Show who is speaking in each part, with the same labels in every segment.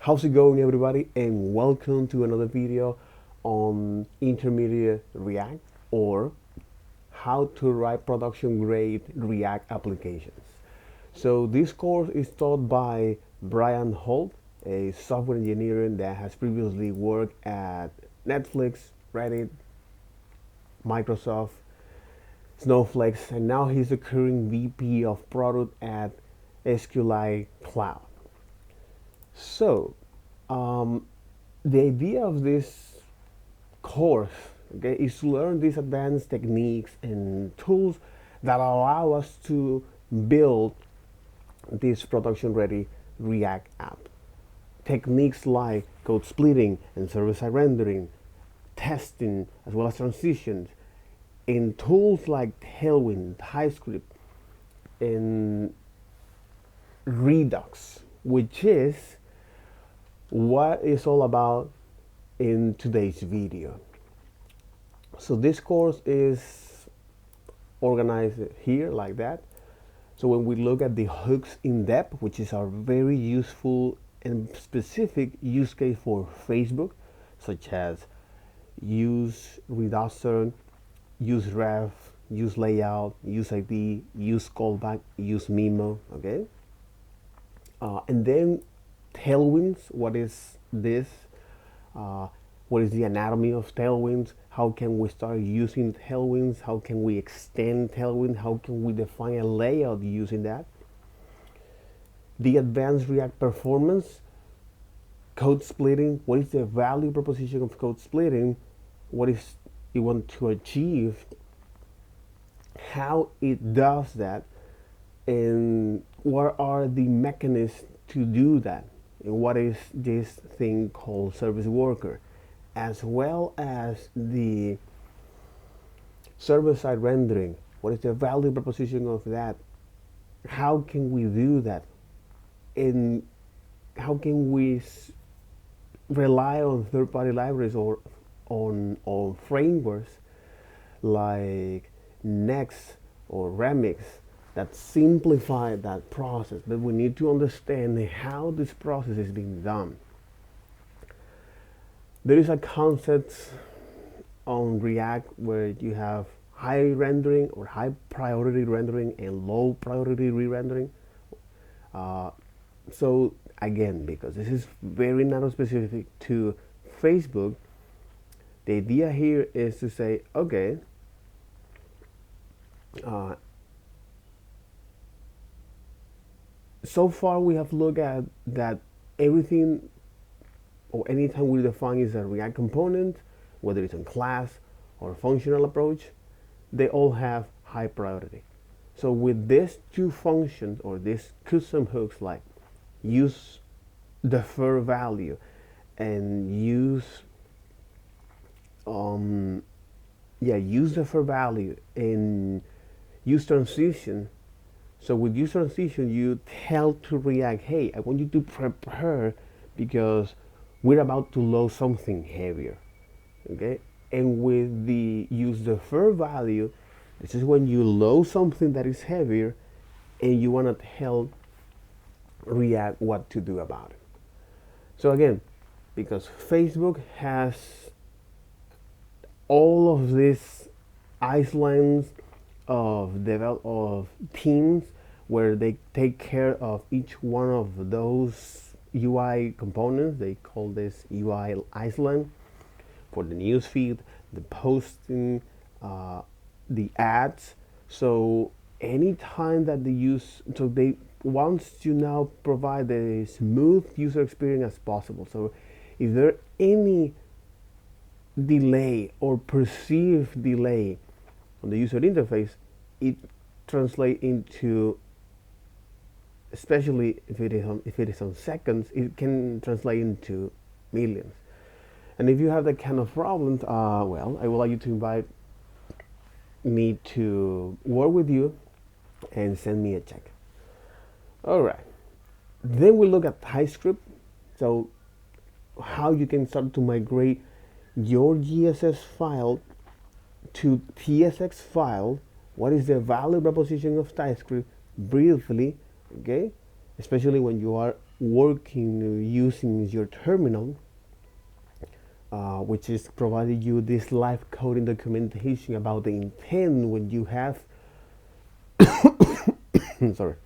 Speaker 1: How's it going, everybody, and welcome to another video on intermediate React, or how to write production grade React applications. So this course is taught by Brian Holt, a software engineer that has previously worked at Netflix, Reddit, Microsoft, Snowflakes, and now he's the current VP of product at SQLite Cloud. So, the idea of this course, okay, is to learn these advanced techniques and tools that allow us to build this production-ready React app. Techniques like code splitting and server-side rendering, testing, as well as transitions, and tools like Tailwind, TypeScript, and Redux, which is what it's all about in today's video. So this course is organized here like that. So when we look at the hooks in depth, which is our very useful and specific use case for Facebook, such as use reducer, use ref, use layout, use ID, use callback, use memo, okay? And then tailwinds, what is this? What is the anatomy of tailwinds? How can we start using tailwinds? How can we extend tailwind? How can we define a layout using that? The advanced React performance, code splitting. What is the value proposition of code splitting? What is you want to achieve? How it does that? And what are the mechanisms to do that? And what is this thing called service worker, as well as the server-side rendering. What is the value proposition of that? How can we do that? And how can we rely on third-party libraries or on frameworks like Next or Remix that simplify that process? But we need to understand how this process is being done. There is a concept on React where you have high rendering or high priority rendering and low priority re-rendering. So again, because this is very narrow specific to Facebook, the idea here is to say, okay, so far we have looked at that everything or anytime we define is a React component, whether it's a class or a functional approach, they all have high priority. So with these two functions or these custom hooks like use defer value and use use defer value and use transition. So with use transition, you tell to React, hey, I want you to prepare because we're about to load something heavier, okay? And with the use defer value, this is when you load something that is heavier and you want to tell React what to do about it. So again, because Facebook has all of these islands of teams where they take care of each one of those UI components. They call this UI island for the newsfeed, the posting, the ads. So anytime that they use, so they wants to now provide a smooth user experience as possible. So if there any delay or perceived delay on the user interface, it translates into, especially if it is on seconds, it can translate into millions. And if you have that kind of problems, well, I would like you to invite me to work with you and send me a check. All right. Then we look at TypeScript. So how you can start to migrate your GSS file to TSX file. What is the value proposition of TypeScript briefly, okay? Especially when you are working using your terminal, which is providing you this live coding documentation about the intent when you have sorry,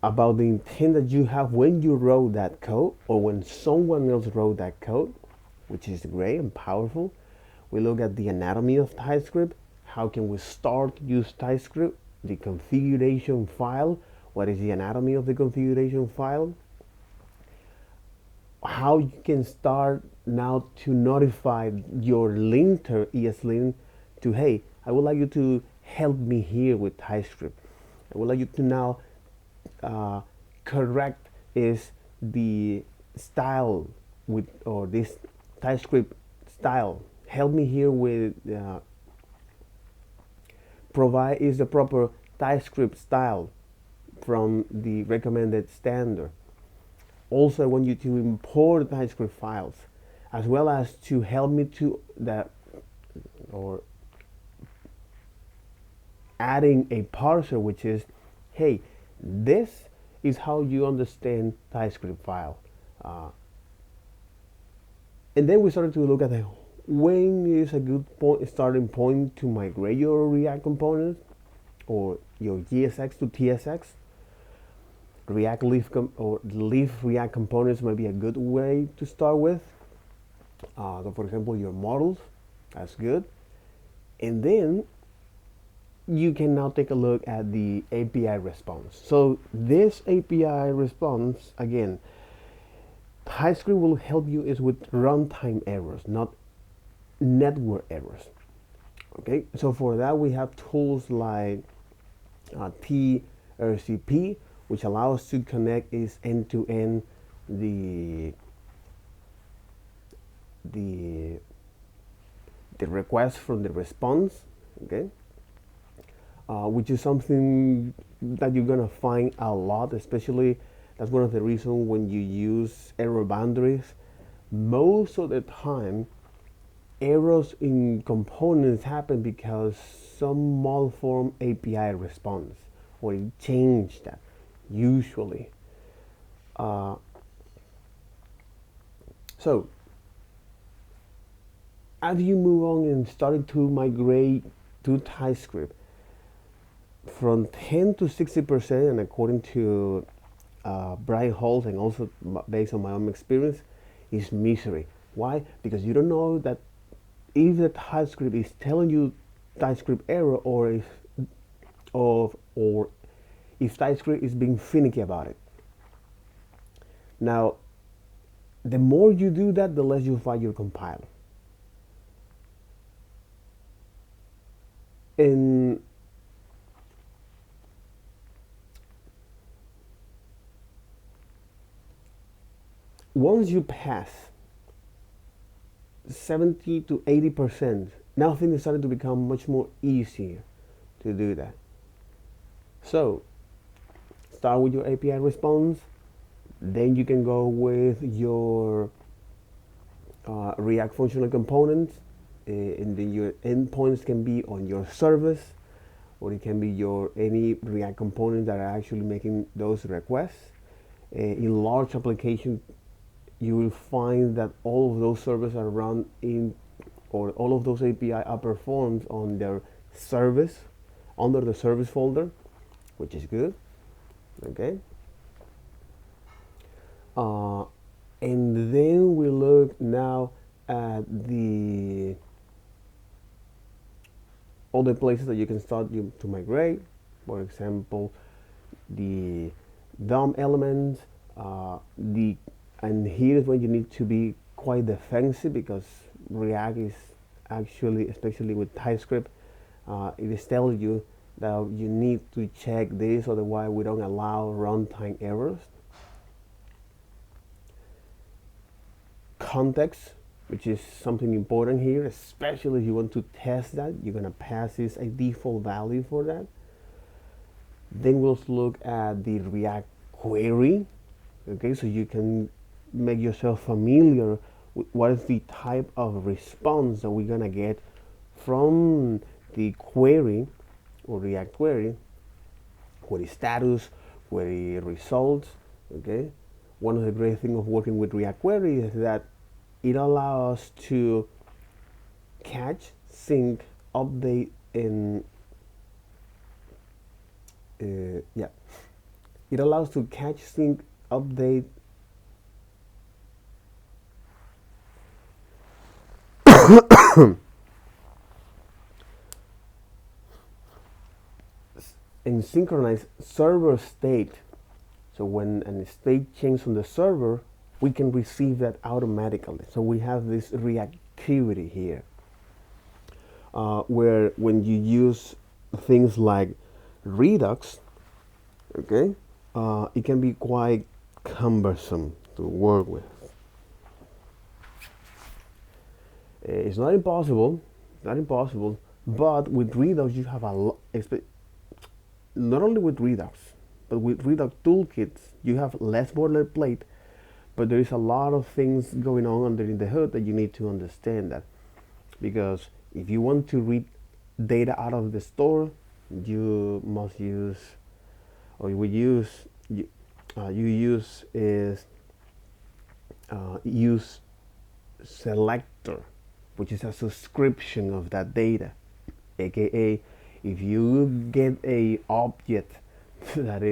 Speaker 1: about the intent that you have when you wrote that code or when someone else wrote that code, which is great and powerful. We look at the anatomy of TypeScript. How can we start use TypeScript? The configuration file. What is the anatomy of the configuration file? How you can start now to notify your linter ESLint to, hey, I would like you to help me here with TypeScript. I would like you to now correct is the style with, or this TypeScript style. Help me here with provide is the proper TypeScript style from the recommended standard. Also, I want you to import TypeScript files, as well as to help me to that, or adding a parser, which is, hey, this is how you understand TypeScript file. And then we started to look at when is a good starting point to migrate your React components or your JSX to TSX. React Leaf or Leaf React components might be a good way to start with. So for example, your models, that's good. And then you can now take a look at the API response. So this API response, again, TypeScript will help you is with runtime errors, not network errors. Okay, so for that we have tools like TRCP, which allows to connect is end-to-end the request from the response. Okay, which is something that you're gonna find a lot, especially that's one of the reasons when you use error boundaries. Most of the time, errors in components happen because some malform API response or it changed that, usually. So, as you move on and started to migrate to TypeScript, from 10 to 60%, and according to Brian Holt, and also based on my own experience, is misery. Why? Because you don't know that if the TypeScript is telling you TypeScript error, or if TypeScript is being finicky about it. Now, the more you do that, the less you fight your compiler. And once you pass 70 to 80%, now things started to become much more easier to do that. So start with your API response, then you can go with your React functional components, and then your endpoints can be on your service, or it can be your any React components that are actually making those requests. In large applications, you will find that all of those servers are run in, or all of those API are performed on their service, under the service folder, which is good. Okay. And then we look now at the all the places that you can start to migrate. For example, the DOM elements, and here is when you need to be quite defensive, because React is actually, especially with TypeScript, it is telling you that you need to check this, otherwise we don't allow runtime errors. Context, which is something important here, especially if you want to test that, you're gonna pass this a default value for that. Then we'll look at the React query. Okay, so you can make yourself familiar with what is the type of response that we're gonna get from the query or React query. Query status, query results. Okay, one of the great things of working with React Query is that it allows us to catch, sync, update, and yeah, it allows to catch, sync, update, and synchronize server state. So when a state changes on the server, we can receive that automatically. So we have this reactivity here, where when you use things like Redux, okay, it can be quite cumbersome to work with. It's not impossible, but with Redux you have a lot. Not only with Redux, but with Redux toolkits, you have less boilerplate, but there is a lot of things going on underneath the hood that you need to understand that. Because if you want to read data out of the store, you must use, or you use use selector, which is a subscription of that data, aka if you get a object that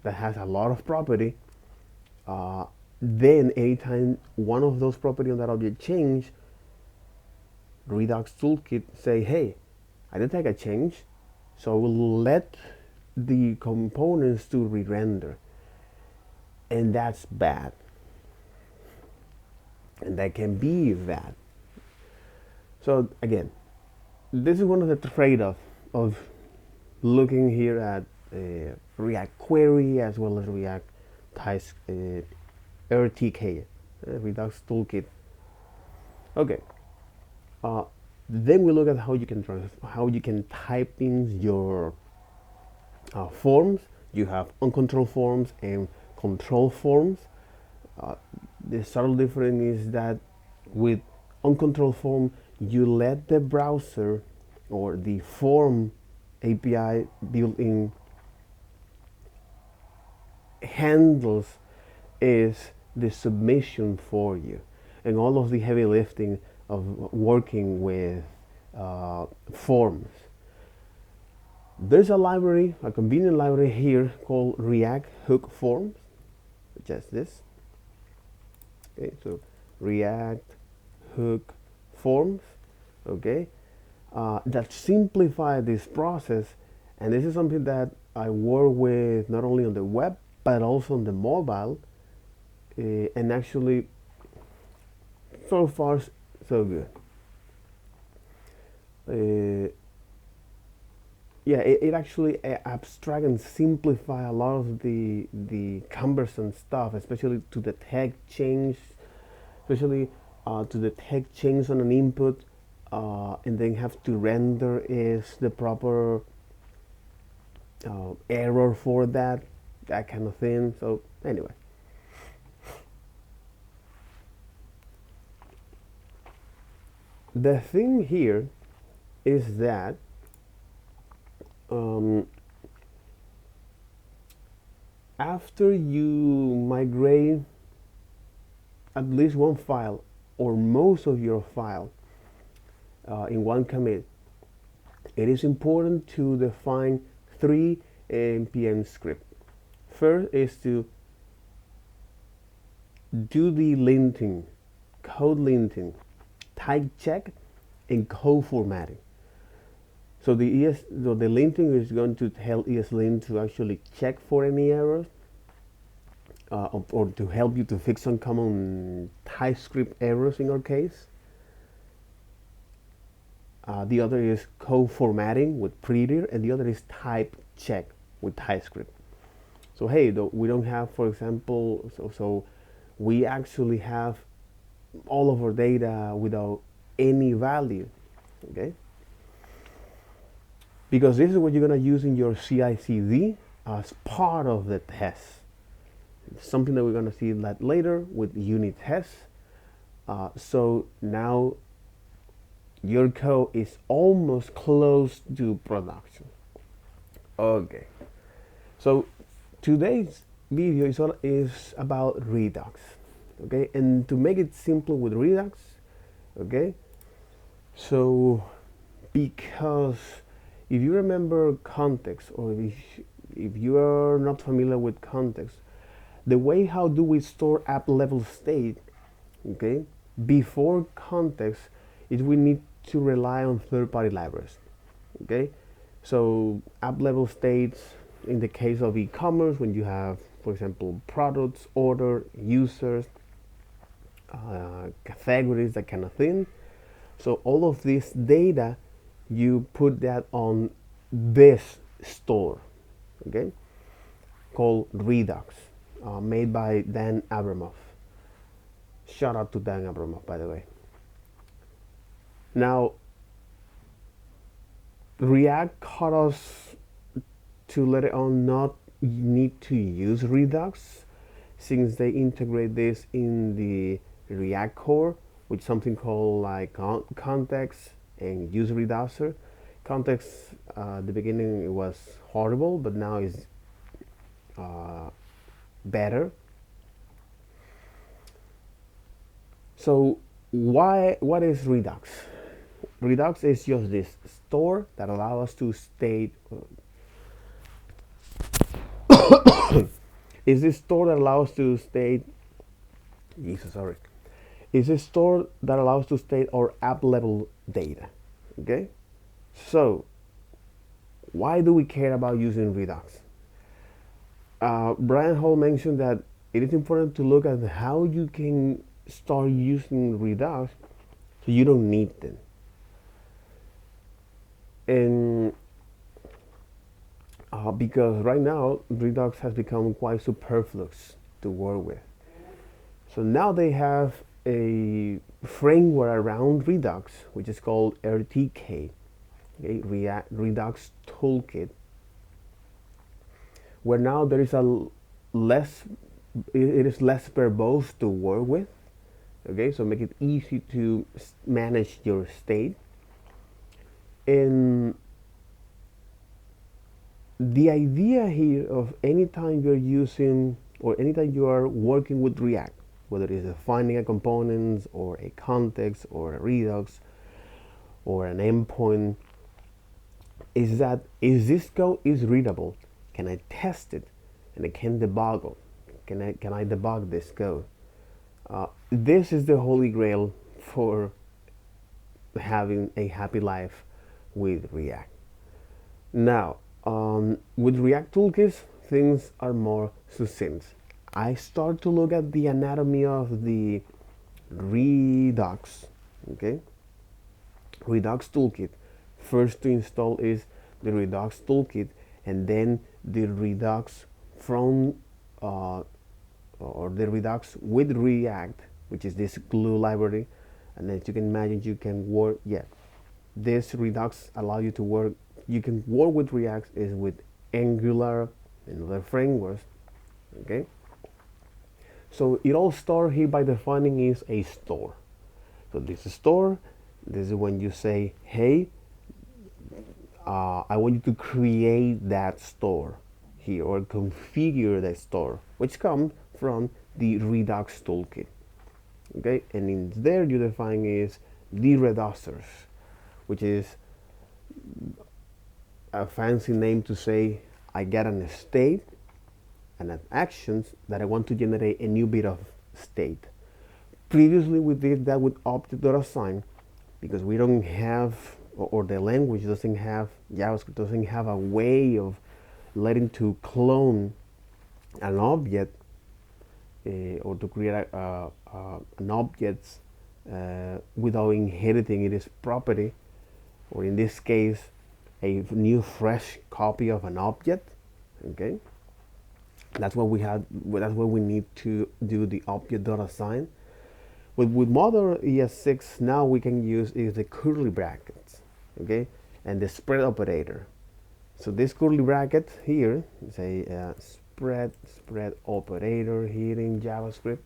Speaker 1: has a lot of property, then anytime one of those property on that object change, Redux toolkit say, hey, I detect a change, so we'll let the components to re-render, and that's bad, and that can be bad. So again, this is one of the trade-offs of looking here at React Query as well as React RTK, Redux Toolkit. Okay. Then we look at how you can type in your forms. You have uncontrolled forms and control forms. The subtle difference is that with uncontrolled form, you let the browser or the form API built-in handles is the submission for you, and all of the heavy lifting of working with forms. There's a library, a convenient library here called React Hook Forms, just this. Okay, so React Hook Forms, okay, that simplify this process, and this is something that I work with not only on the web but also on the mobile, and actually so far so good. Yeah, it actually abstract and simplify a lot of the cumbersome stuff, especially to detect change, especially to detect change on an input, and then have to render is the proper error for that kind of thing. So anyway, the thing here is that after you migrate at least one file or most of your file in one commit, it is important to define 3 npm scripts. First is to do the linting, code linting, type check, and code formatting. So the linting is going to tell ESLint to actually check for any errors, or to help you to fix some common TypeScript errors in our case. The other is code formatting with Prettier, and the other is type check with TypeScript. So hey, we don't have, for example, so we actually have all of our data without any value, okay? Because this is what you're going to use in your CI/CD as part of the test. It's something that we're going to see that later with unit tests. So now your code is almost close to production. Okay, so Today's video is about Redux, okay? And to make it simple with Redux, okay? So, because if you remember context, or if you are not familiar with context, the way how do we store app level state, okay? Before context, is we need to rely on third-party libraries, okay? So app level states in the case of e-commerce, when you have, for example, products, order, users, categories, that kind of thing. So all of this data, you put that on this store, okay, called Redux, made by Dan Abramov. Shout out to Dan Abramov, by the way. Now, React taught us to later on not need to use Redux, since they integrate this in the React core with something called like context and use reducer. Context, at the beginning it was horrible, but now is better. So what is Redux? Redux is just this store that allows us to state is this store that allows to state is a store that allows to state our app level data. Okay, so why do we care about using Redux? Brian Hall mentioned that it is important to look at how you can start using Redux so you don't need them. And because right now Redux has become quite superfluous to work with. So now they have a framework around Redux, which is called RTK, okay, Redux Toolkit, where now there is it is less verbose to work with, okay, so make it easy to manage your state. And the idea here of anytime you're using or anytime you are working with React, whether it's defining a component or a context or a Redux or an endpoint, is that this code is readable? Can I test it? And I can debug it? Can I debug this code? This is the holy grail for having a happy life with React. Now, with React Toolkits, things are more succinct. I start to look at the anatomy of the Redux, okay? Redux Toolkit. First to install is the Redux Toolkit, and then the Redux from or the Redux with React, which is this glue library. And as you can imagine, you can work. Yeah, this Redux allow you to work. You can work with React is with Angular and other frameworks. Okay. So it all starts here by defining is a store. So this is store. This is when you say, hey, I want you to create that store here or configure that store, which comes from the Redux Toolkit. Okay, and in there you define is the reducers, which is a fancy name to say I get an state and an actions that I want to generate a new bit of state. Previously we did that with object.assign because we don't have or the language doesn't have, JavaScript doesn't have a way of letting to clone an object or to create an object without inheriting its property, or in this case a new fresh copy of an object. Okay, that's what we had. That's what we need to do the object.assign. With modern ES6 now we can use is the curly brackets, okay, and the spread operator. So this curly bracket here is a spread operator here in JavaScript,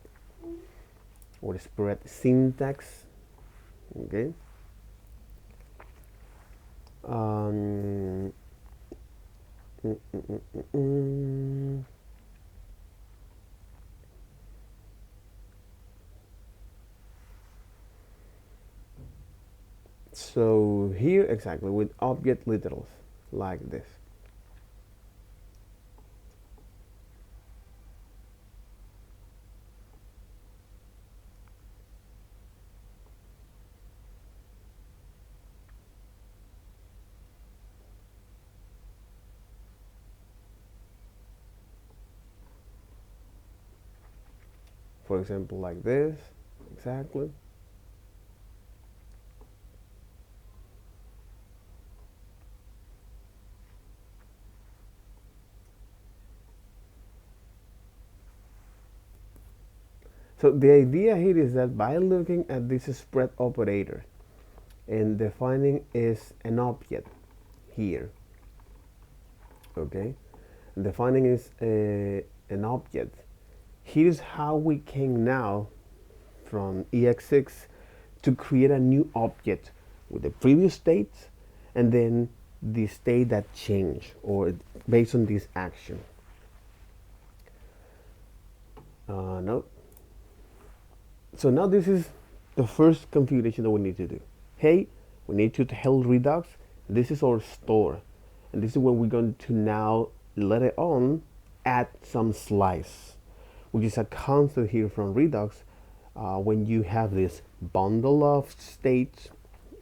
Speaker 1: or spread syntax. Okay. So here exactly with object literals like this. For example, like this, exactly. So the idea here is that by looking at this spread operator and defining is an object here, okay, and defining is an object, here's how we can now from ex6 to create a new object with the previous state and then the state that changed or based on this action. No. So now this is the first configuration that we need to do. Hey, we need to tell Redux this is our store, and this is when we're going to now later on add some slice, which is a constant here from Redux. When you have this bundle of states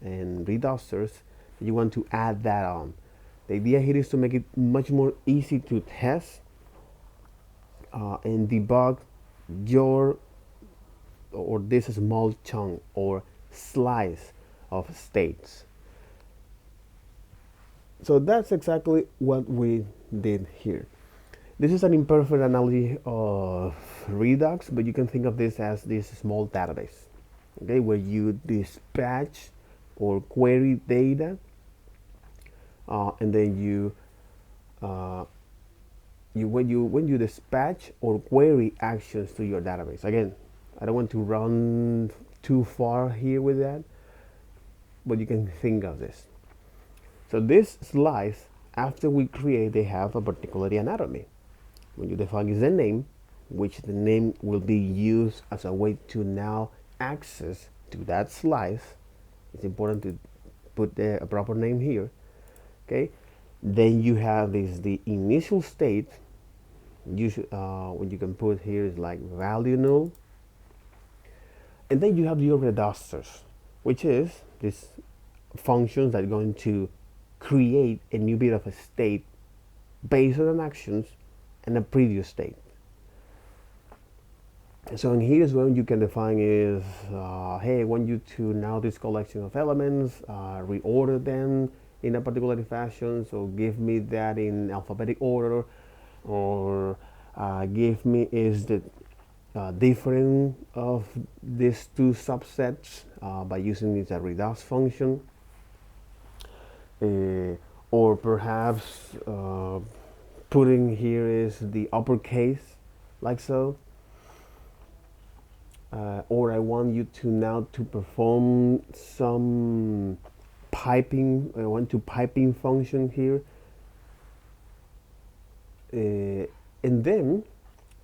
Speaker 1: and reducers, you want to add that on. The idea here is to make it much more easy to test and debug your or this small chunk or slice of states. So that's exactly what we did here. This is an imperfect analogy of Redux, but you can think of this as this small database, okay, where you dispatch or query data, and then when you dispatch or query actions to your database. Again, I don't want to run too far here with that, but you can think of this. So this slice, after we create, they have a particular anatomy. When you define is the name, which the name will be used as a way to now access to that slice. It's important to put a proper name here. Okay. Then you have the initial state. What you can put here is like value null. And then you have your reducers, which is these functions that are going to create a new bit of a state based on actions and a previous state. So in here is when you can define is, hey, I want you to now this collection of elements, reorder them in a particular fashion. So give me that in alphabetic order, or give me is the difference of these two subsets by using this reduce function, or perhaps putting here is the uppercase like so, or I want you to now to perform some piping. I want to piping function here, and then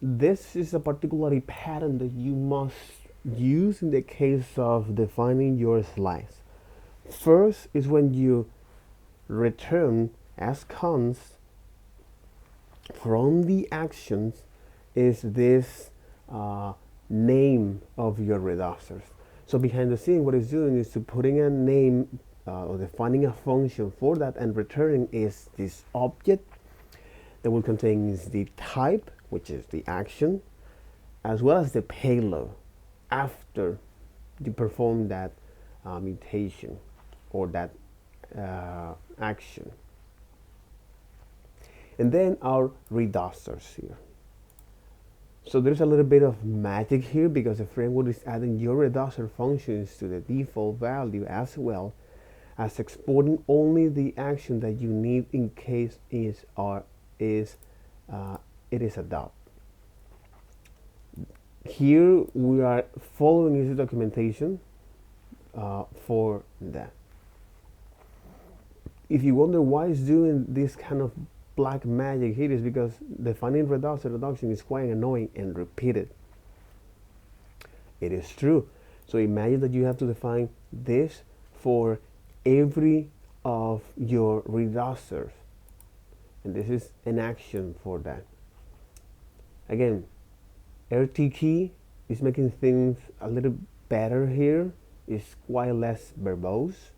Speaker 1: this is a particular pattern that you must use in the case of defining your slice. First is when you return as const from the actions is this name of your reducers. So behind the scene, what it's doing is to putting a name or defining a function for that, and returning is this object that will contain is the type, which is the action, as well as the payload after you perform that mutation or that action. And then our reducers here. So there's a little bit of magic here because the framework is adding your reducer functions to the default value, as well as exporting only the action that you need in case it is adopted. Here we are following this documentation for that. If you wonder why it's doing this kind of black magic here, is because defining reduction is quite annoying and repeated. It is true. So imagine that you have to define this for every of your reducers, and this is an action for that. Again, RTK is making things a little better here. It's quite less verbose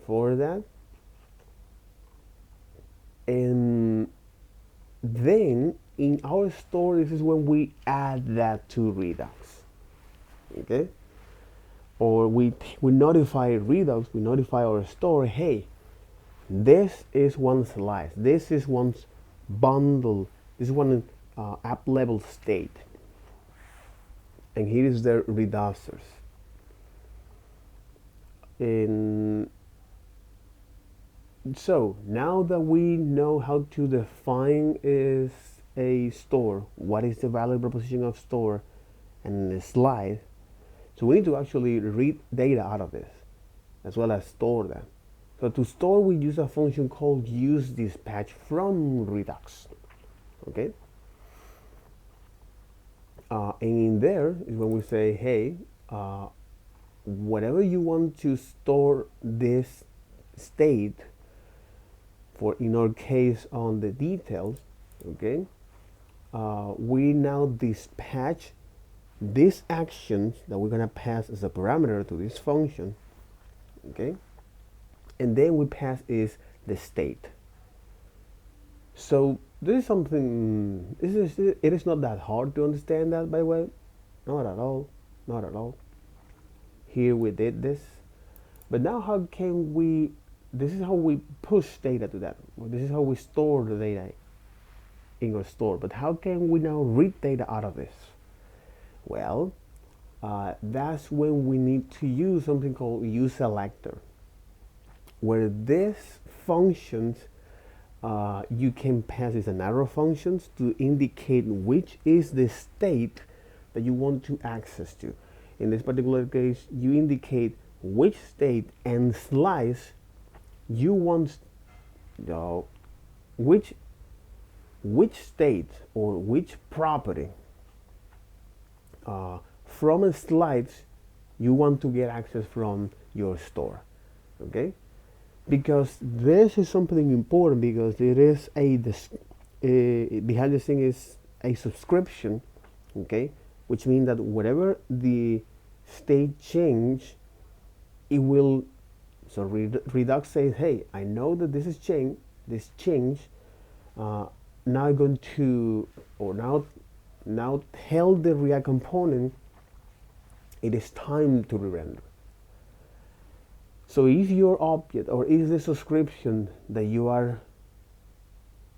Speaker 1: for that. And then in our store, this is when we add that to Redux. Okay? Or we notify Redux, we notify our store, hey, this is one slice, this is one bundle, this is one app level state, and here is their reducers. And so now that we know how to define is a store, what is the value proposition of store and the slide, so we need to actually read data out of this as well as store them. So to store, we use a function called useDispatch from Redux. Okay. And in there is when we say, hey, whatever you want to store this state for, in our case, on the details, okay, we now dispatch these actions that we're gonna pass as a parameter to this function, okay, and then we pass is the state. So this is something, it is not that hard to understand that, by the way, not at all, not at all. Here we did this, but now how can we, this is how we push data to that, this is how we store the data in our store, but how can we now read data out of this? Well, that's when we need to use something called useSelector, where this functions you can pass as an arrow functions to indicate which is the state that you want to access to. In this particular case, you indicate which state and slice you want, which state or which property from a slice you want to get access from your store. Okay, because this is something important, because it is behind the scene is a subscription, okay, which means that whatever the state change, it will, so Redux says, hey, I know that this is change, now I'm going to, or now tell the React component it is time to re-render. So if your object, or if the subscription that you are,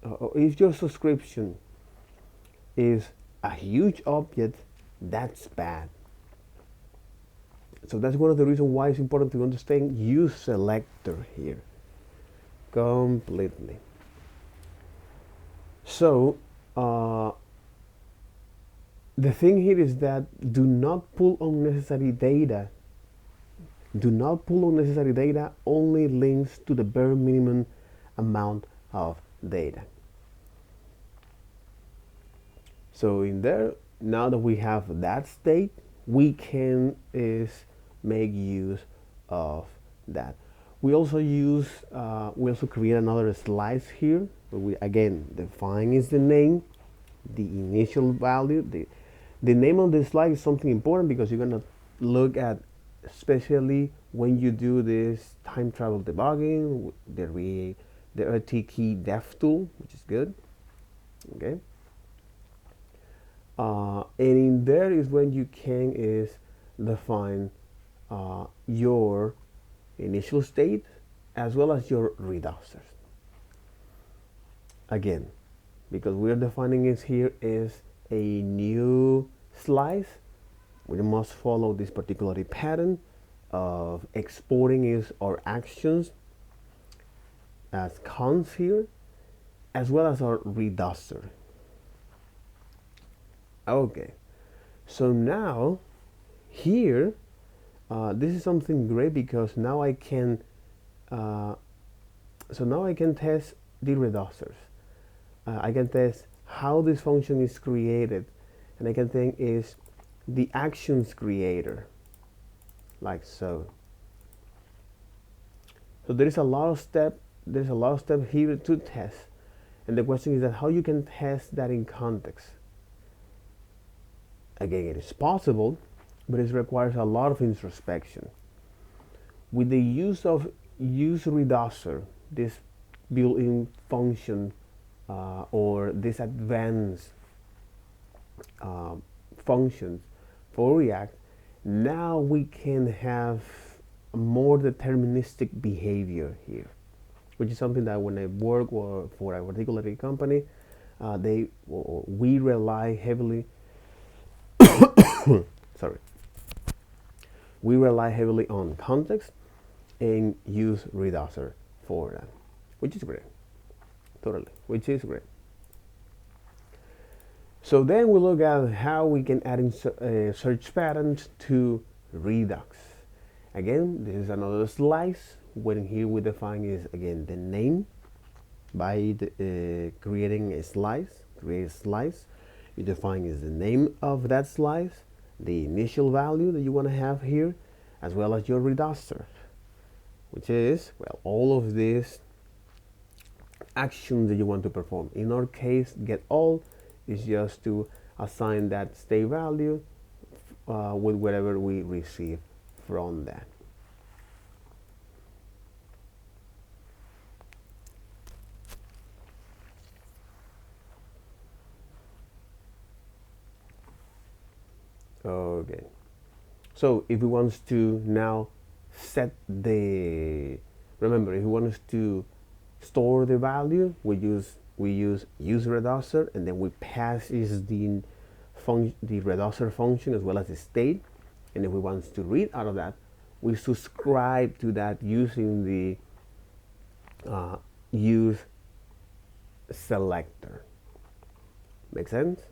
Speaker 1: or if your subscription is a huge object, that's bad. So that's one of the reasons why it's important to understand useSelector here completely. So the thing here is that do not pull unnecessary data. Do not pull unnecessary data, only links to the bare minimum amount of data. So in there, now that we have that state, we can make use of that. We also use, we also create another slice here. We again define is the name, the initial value. The name of the slice is something important because you're gonna look at, especially when you do this time travel debugging, the RTK dev tool, which is good. Okay. And in there is when you can define your initial state as well as your reducers. Again, because we're defining it here is a new slice, we must follow this particular pattern of exporting is our actions as cons here, as well as our reducer. Okay, so now here, this is something great because now I can, so now I can test the reducers. I can test how this function is created, and I can think is the actions creator, like so. So there is a lot of steps here to test. And the question is that how you can test that in context. Again, it is possible, but it requires a lot of introspection. With the use of use reducer, this built-in function or this advanced functions for React, now we can have more deterministic behavior here, which is something that when I work for a particular company, we rely heavily sorry, we rely heavily on context and use reducer for that, which is great, which is great. So then we look at how we can add in search patterns to Redux. Again, this is another slice. When here we define is again the name by creating a slice. Create a slice. You define is the name of that slice, the initial value that you want to have here, as well as your reducer, which is, well, all of these actions that you want to perform. In our case, get all is just to assign that state value with whatever we receive from that. Okay, so if we want to now set the, remember, if we want to store the value, we use reducer, and then we pass is the reducer function as well as the state. And if we want to read out of that, we subscribe to that using the use selector. Make sense?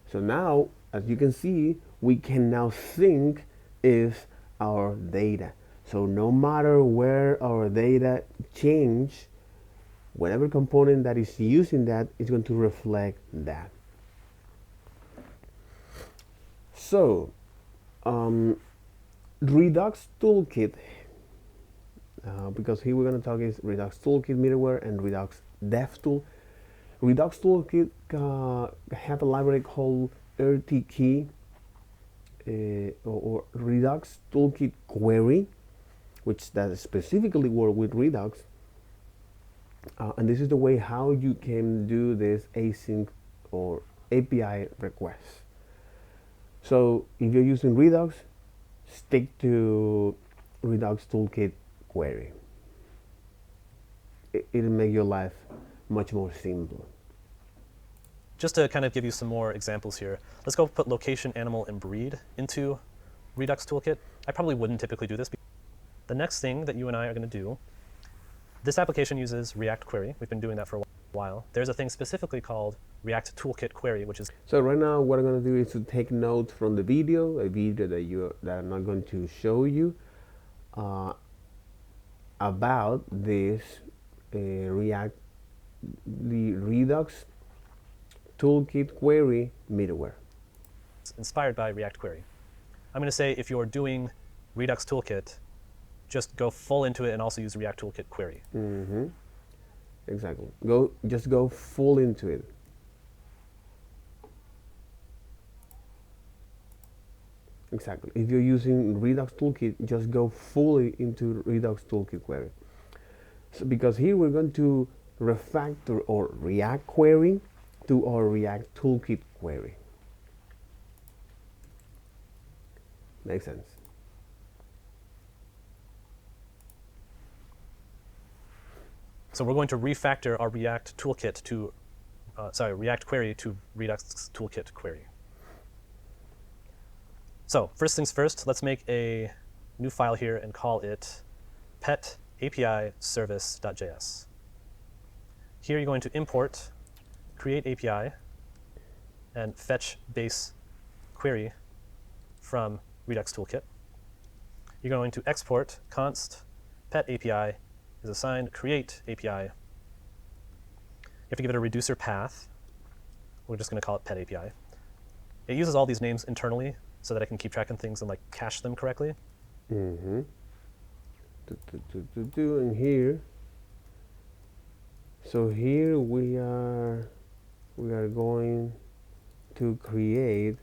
Speaker 1: So now, as you can see, we can now sync is our data. So no matter where our data change, whatever component that is using that is going to reflect that. So Redux Toolkit, because here we're going to talk is Redux Toolkit middleware and Redux DevTool. Redux Toolkit have a library called RTK or Redux Toolkit Query, which does specifically work with Redux. And this is the way how you can do this async or API requests. So if you're using Redux, stick to Redux Toolkit Query. It'll make your life much more simple.
Speaker 2: Just to kind of give you some more examples here, let's go put location, animal, and breed into Redux Toolkit. I probably wouldn't typically do this. The next thing that you and I are going to do, this application uses React Query. We've been doing that for a while. There's a thing specifically called React Toolkit Query, which is...
Speaker 1: So right now what I'm going to do is to take notes from the video, a video that I'm not going to show you about this the Redux Toolkit Query middleware.
Speaker 2: It's inspired by React Query. I'm going to say if you're doing Redux Toolkit, just go full into it and also use React Toolkit Query.
Speaker 1: Mm-hmm. Exactly. Just go full into it. Exactly. If you're using Redux Toolkit, just go fully into Redux Toolkit Query. So because here we're going to refactor our React Query to our React Toolkit Query. Makes sense.
Speaker 2: So we're going to refactor our React Toolkit to, React Query to Redux Toolkit Query. So first things first, let's make a new file here and call it pet API service.js. Here you're going to import create API and fetch base query from Redux Toolkit. You're going to export const pet API is assigned create API. You have to give it a reducer path. We're just going to call it pet API. It uses all these names internally so that I can keep track of things and like cache them correctly.
Speaker 1: Mm-hmm. And here, so here we are going to create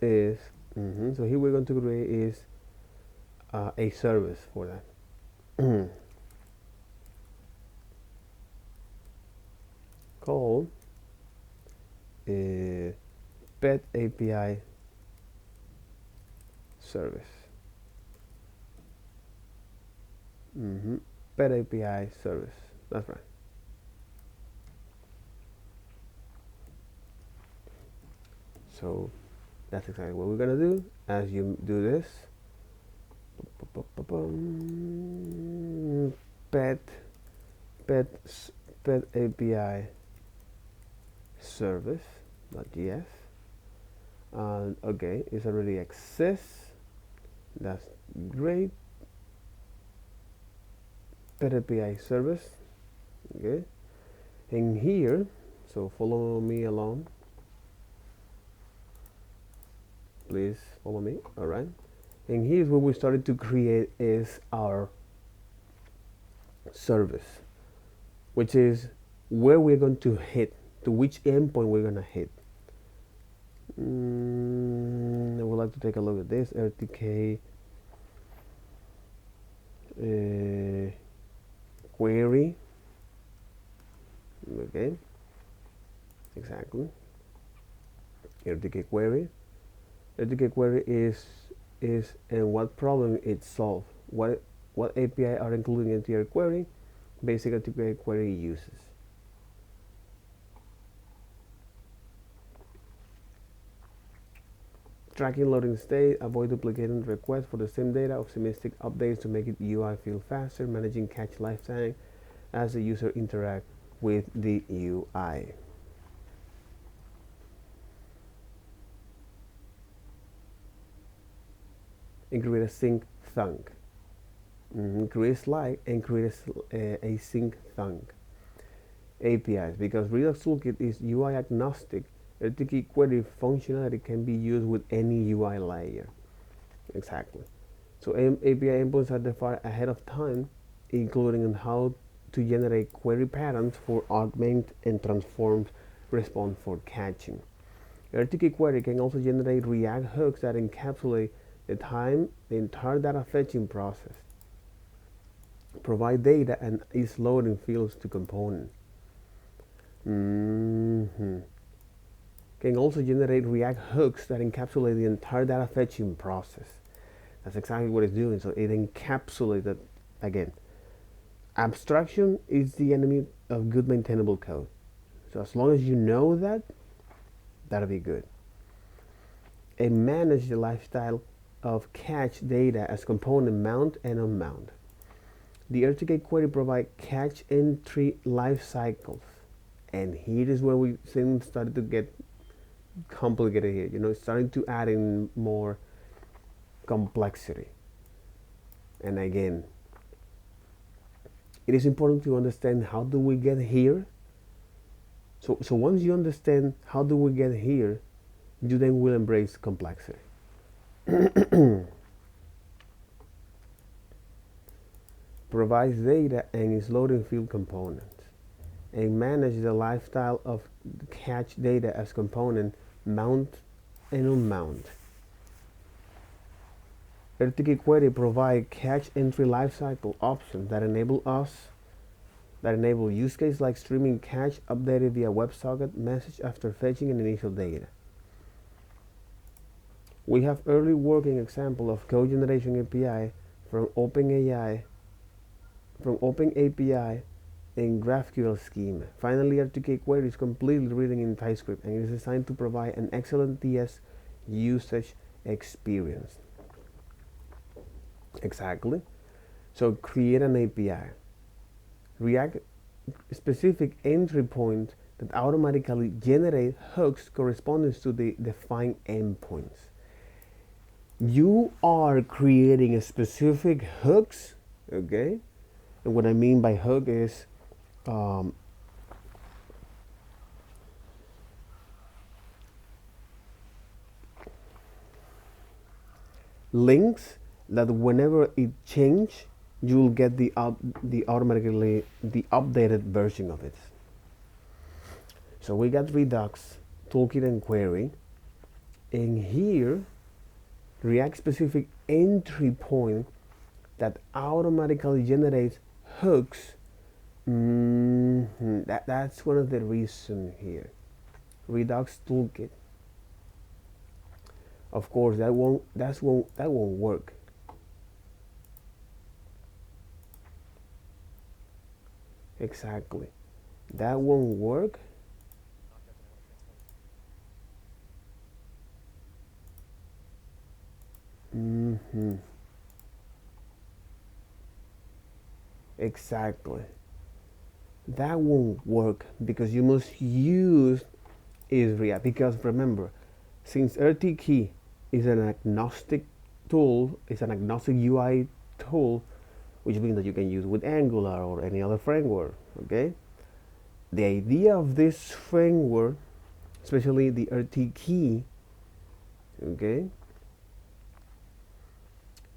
Speaker 1: is so here we're going to create is a service for that called pet API service. Pet API service. That's right. So that's exactly what we're gonna do. As you do this, pet API service.js, and okay, it's already exists. That's great. Pet API service. Okay, and here, so follow me along. Please follow me. All right, and here's what we started to create is our service, which is where we're going to hit, to which endpoint we're going to hit. I would like to take a look at this RTK query. Okay, exactly. RTK query. RTK query is and what problem it solves. What API are included into your query? Basic RTK query uses. Tracking loading state, avoid duplicating requests for the same data, optimistic updates to make it UI feel faster, managing cache lifetime as the user interact with the UI. And create a sync thunk. Create slide and create a sync thunk. APIs, because Redux Toolkit is UI agnostic, RTK query functionality can be used with any UI layer. Exactly. So API endpoints are defined ahead of time, including how to generate query patterns for augment and transform response for caching. RTK query can also generate React hooks that encapsulate the entire data fetching process, provide data and is loading fields to components. Can also generate React hooks that encapsulate the entire data fetching process. That's exactly what it's doing. So it encapsulates that. Again, abstraction is the enemy of good maintainable code. So as long as you know that, that'll be good. And manage the lifestyle of cache data as component mount and unmount. The RTK query provides cache entry life cycles. And here is where we things started to get complicated here. It's starting to add in more complexity. And again, it is important to understand how do we get here. So once you understand how do we get here, you then will embrace complexity. Provides data and is loading field components. And manage the lifestyle of cache data as component mount and unmount. RTK query provide cache entry lifecycle options that enable use case like streaming cache updated via WebSocket message after fetching an initial data. We have early working example of code generation API from OpenAPI and GraphQL schema. Finally, RTK query is completely written in TypeScript and it is designed to provide an excellent TS usage experience. Exactly. So create an API. React specific entry point that automatically generate hooks corresponding to the defined endpoints. You are creating a specific hooks, okay? And what I mean by hook is links that whenever it change, you'll get the automatically the updated version of it. So we got Redux, Toolkit, and Query, and here React specific entry point that automatically generates hooks. That's one of the reasons here. Redux Toolkit. Of course, that won't work. Exactly, that won't work. Exactly, that won't work because you must use is React. Because remember, since RTK is an agnostic tool, it's an agnostic UI tool, which means that you can use with Angular or any other framework. Okay, the idea of this framework, especially the RTK, okay,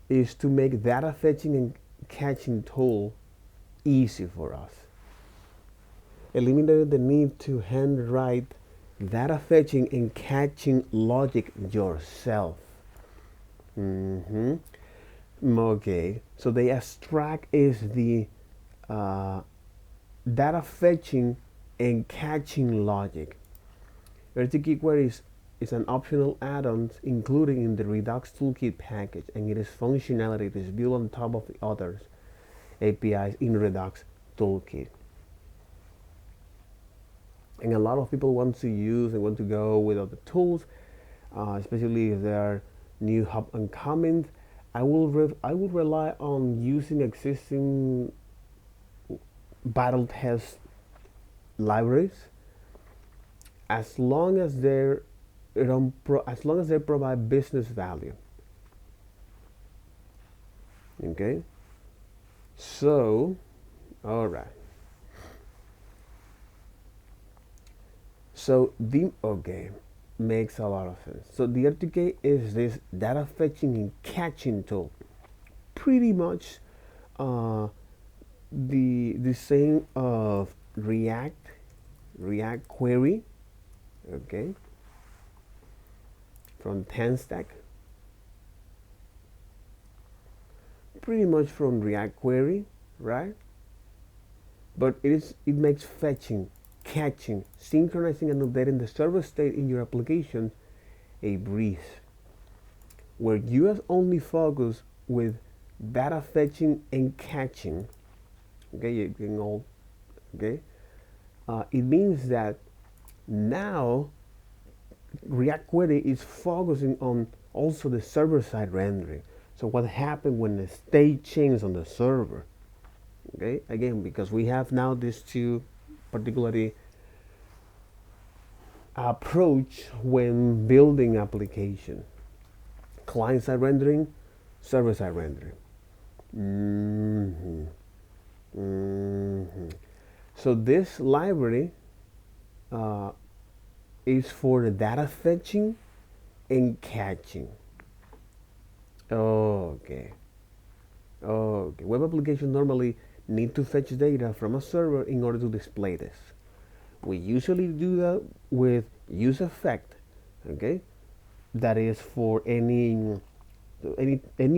Speaker 1: is to make data fetching and catching tool easy for us. Eliminate the need to handwrite data fetching and catching logic yourself. Okay, so the abstract is the data fetching and catching logic. RTK Query is an optional add-on included in the Redux Toolkit package, and it is functionality that is built on top of the others APIs in Redux Toolkit. And a lot of people want to use and want to go with other tools, especially if they are new hub and comment. I would rely on using existing battle test libraries as long as they provide business value. Okay, so all right. So the makes a lot of sense. So the RTK is this data fetching and catching tool, pretty much the same of React Query, okay, from 10 stack, pretty much from React Query, right? But it makes fetching, catching, synchronizing, and updating the server state in your application a breeze, where you have only focus with data fetching and catching. Okay, you can all okay. It means that now React Query is focusing on also the server side rendering. So what happened when the state changes on the server? Okay, again, because we have now these two particularly approach when building application: client side rendering, server side rendering. So this library is for the data fetching and catching. Okay. Web applications normally need to fetch data from a server in order to display this. We usually do that with use effect. Okay, that is for any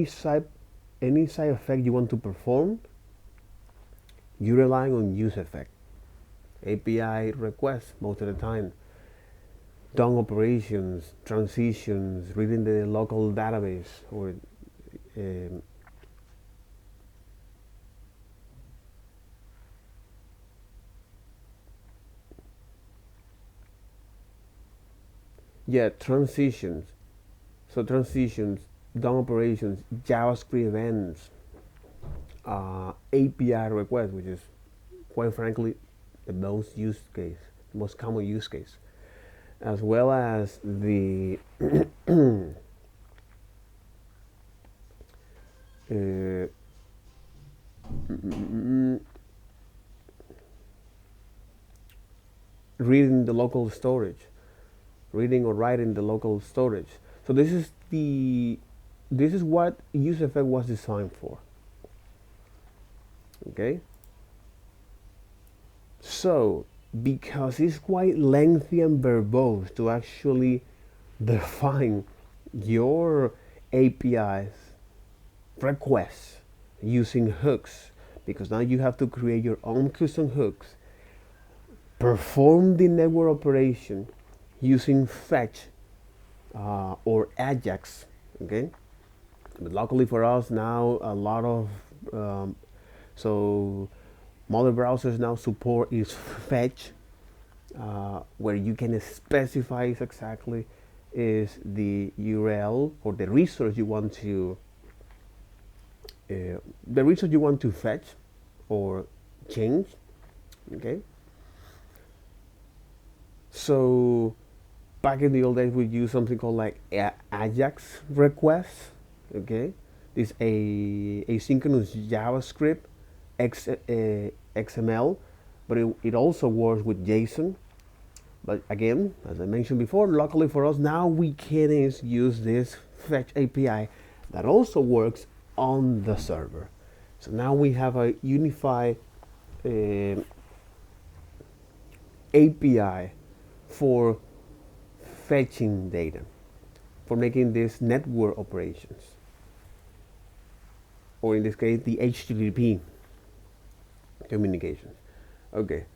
Speaker 1: side effect you want to perform. You rely on use effect, API requests most of the time, DOM operations, transitions, reading the local database, or transitions. So transitions, DOM operations, JavaScript events, API requests, which is quite frankly the most common use case, as well as the reading the local storage, reading or writing the local storage. So this is what use effect was designed for. Okay, so because it's quite lengthy and verbose to actually define your API's requests using hooks, because now you have to create your own custom hooks, perform the network operation using fetch or Ajax. Okay, but luckily for us now, a lot of so modern browsers now support is fetch, where you can specify exactly is the URL or the resource you want to fetch or change. Okay, so back in the old days we used something called like Ajax requests. Okay, this a asynchronous JavaScript XML, but it also works with JSON. But again, as I mentioned before, luckily for us, now we can use this fetch API that also works on the server. So now we have a unified API for fetching data, for making these network operations, or in this case, the HTTP communications. Okay.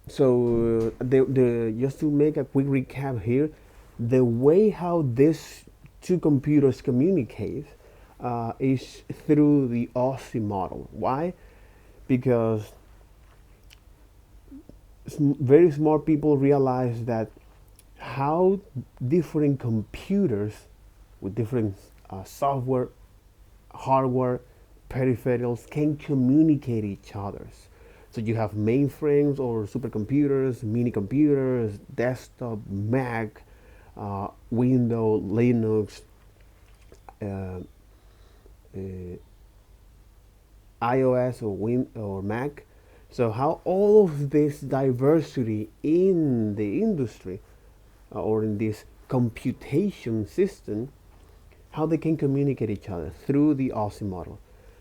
Speaker 1: So just to make a quick recap here, the way how these two computers communicate is through the OSI model. Why? Because very smart people realize that how different computers with different software, hardware, peripherals can communicate each other's. So you have mainframes or supercomputers, mini computers, desktop, Mac, Windows, Linux, uh, iOS or Mac. So how all of this diversity in the industry or in this computation system, how they can communicate each other through the OSI model.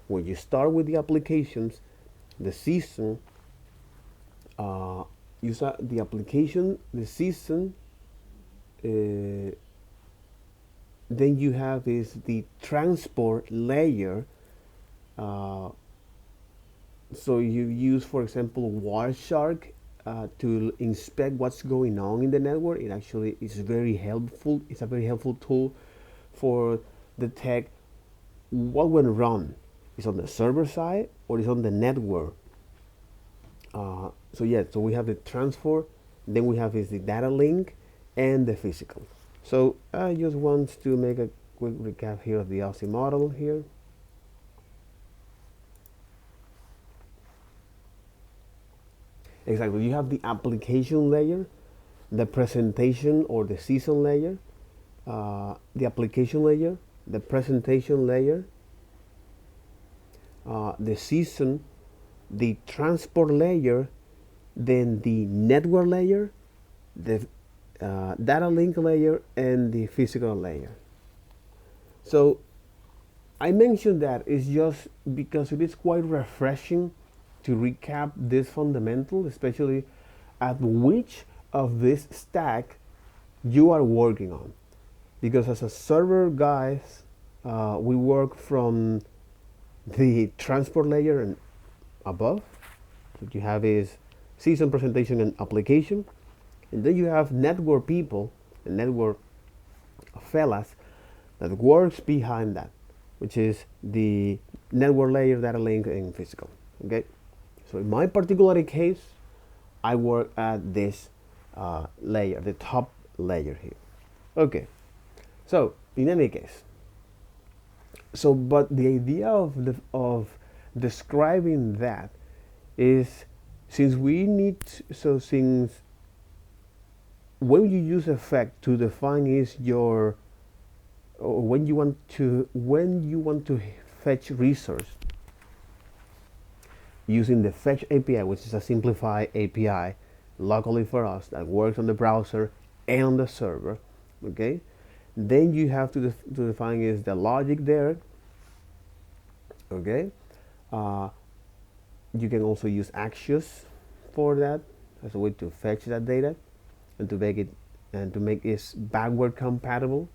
Speaker 1: When you start with the applications, the system, you start the application, the system, then you have is the transport layer. So you use, for example, Wireshark to inspect what's going on in the network. It actually is very helpful. It's a very helpful tool for detect what went wrong. Is on the server side or is on the network. So we have the transfer, then we have is the data link and the physical. So I just want to make a quick recap here of the OSI model here. Exactly, you have the application layer, the presentation or the season layer, the application layer, the presentation layer, the season, the transport layer, then the network layer, the data link layer, and the physical layer. So I mentioned that is just because it is quite refreshing to recap this fundamental, especially at which of this stack you are working on. Because as a server guys, we work from the transport layer and above. What you have is season, presentation, and application. And then you have network people and network fellas that works behind that, which is the network layer, data link, and physical. Okay, so in my particular case, I work at this layer, the top layer here. Okay, so in any case, but the idea of describing that is, since when you use effect to define is your, or when you want to fetch resource using the fetch API, which is a simplified API locally for us that works on the browser and on the server. Okay, then you have to define is the logic there, Okay, uh, you can also use Axios for that as a way to fetch that data and to make it backward compatible.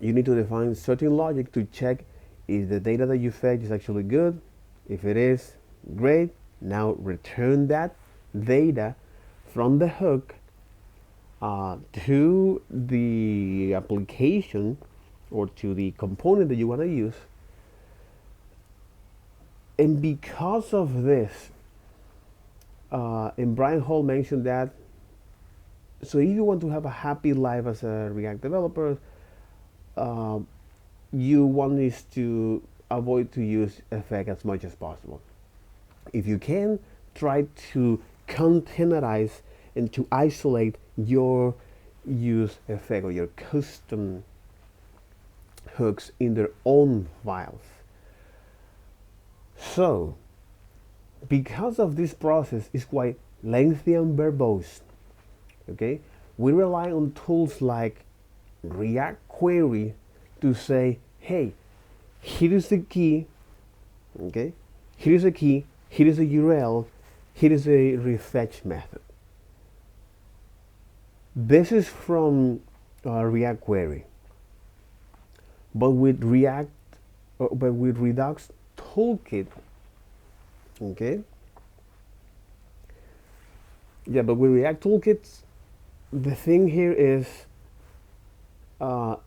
Speaker 1: You need to define certain logic to check if the data that you fetch is actually good. If it is, great. Now return that data from the hook to the application or to the component that you want to use. And because of this, and Brian Hall mentioned that, so if you want to have a happy life as a React developer, you want is to avoid to use effect as much as possible. If you can, try to containerize and to isolate your use effect or your custom hooks in their own files. So, because of this process is quite lengthy and verbose, okay, we rely on tools like React Query to say, hey, here is the key, okay, here is a key, here is a URL, here is a refetch method. This is from React Query, but with Redux Toolkit, okay. Yeah, but with React Toolkits, the thing here is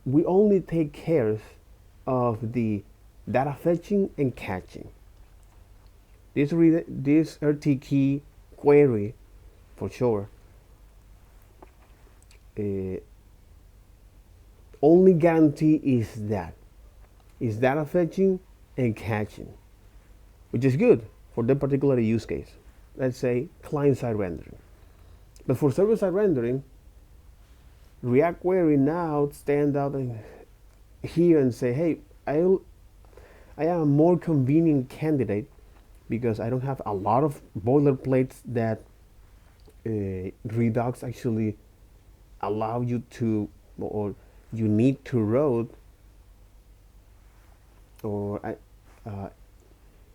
Speaker 1: we only take care of the data fetching and catching. This RTK query, for sure, only guarantee is data fetching and catching, which is good for that particular use case. Let's say client-side rendering. But for server-side rendering, React Query now stand out here and say, hey, I am a more convenient candidate because I don't have a lot of boilerplates that Redux actually allow you to, or you need to write, or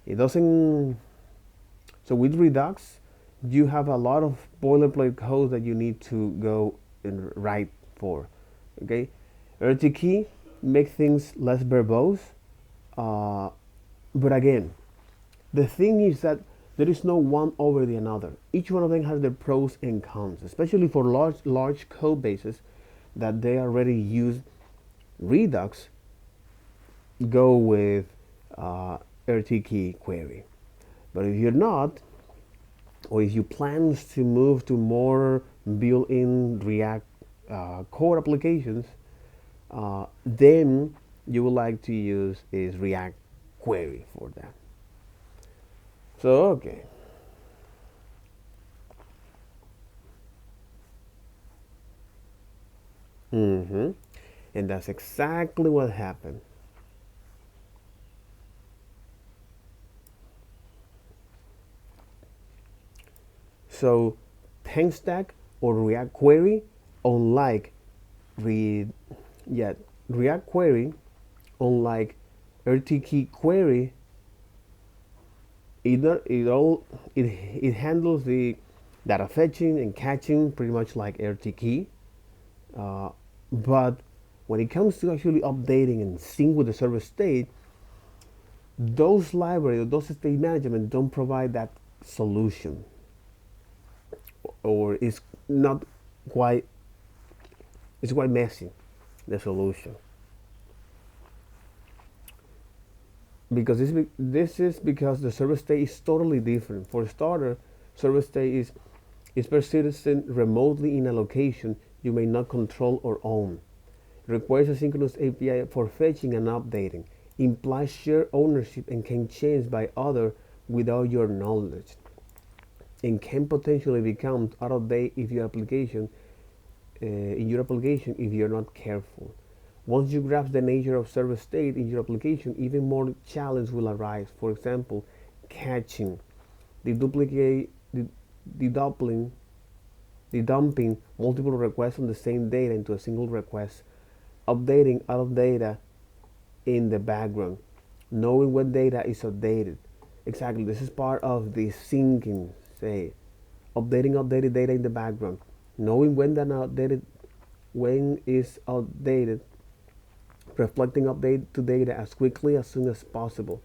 Speaker 1: it doesn't. So with Redux, you have a lot of boilerplate code that you need to go and write for. Okay, RTK make things less verbose, but again, the thing is that there is no one over the another. Each one of them has their pros and cons, especially for large code bases that they already use Redux. Go with RTK Query. But if you're not, or if you plan to move to more built-in React core applications, then you would like to use is React Query for that. So, okay. And that's exactly what happened. So, TankStack or React Query, unlike React Query, unlike RTK Query, it handles the data fetching and catching pretty much like RTK, but when it comes to actually updating and sync with the server state, those libraries, those state management don't provide that solution, or it's not quite, it's quite messy, the solution. Because this is because the server state is totally different. For a starter, server state is persistent remotely in a location you may not control or own. It requires a synchronous API for fetching and updating. Implies shared ownership and can change by other without your knowledge. And can potentially become out of date if your application in your application if you're not careful. Once you grasp the nature of server state in your application, even more challenge will arise. For example, catching, dedumping multiple requests on the same data into a single request, updating out of data in the background, knowing when data is updated. Exactly, this is part of the syncing, say, updated data in the background, knowing when is outdated, reflecting update to data as quickly as soon as possible,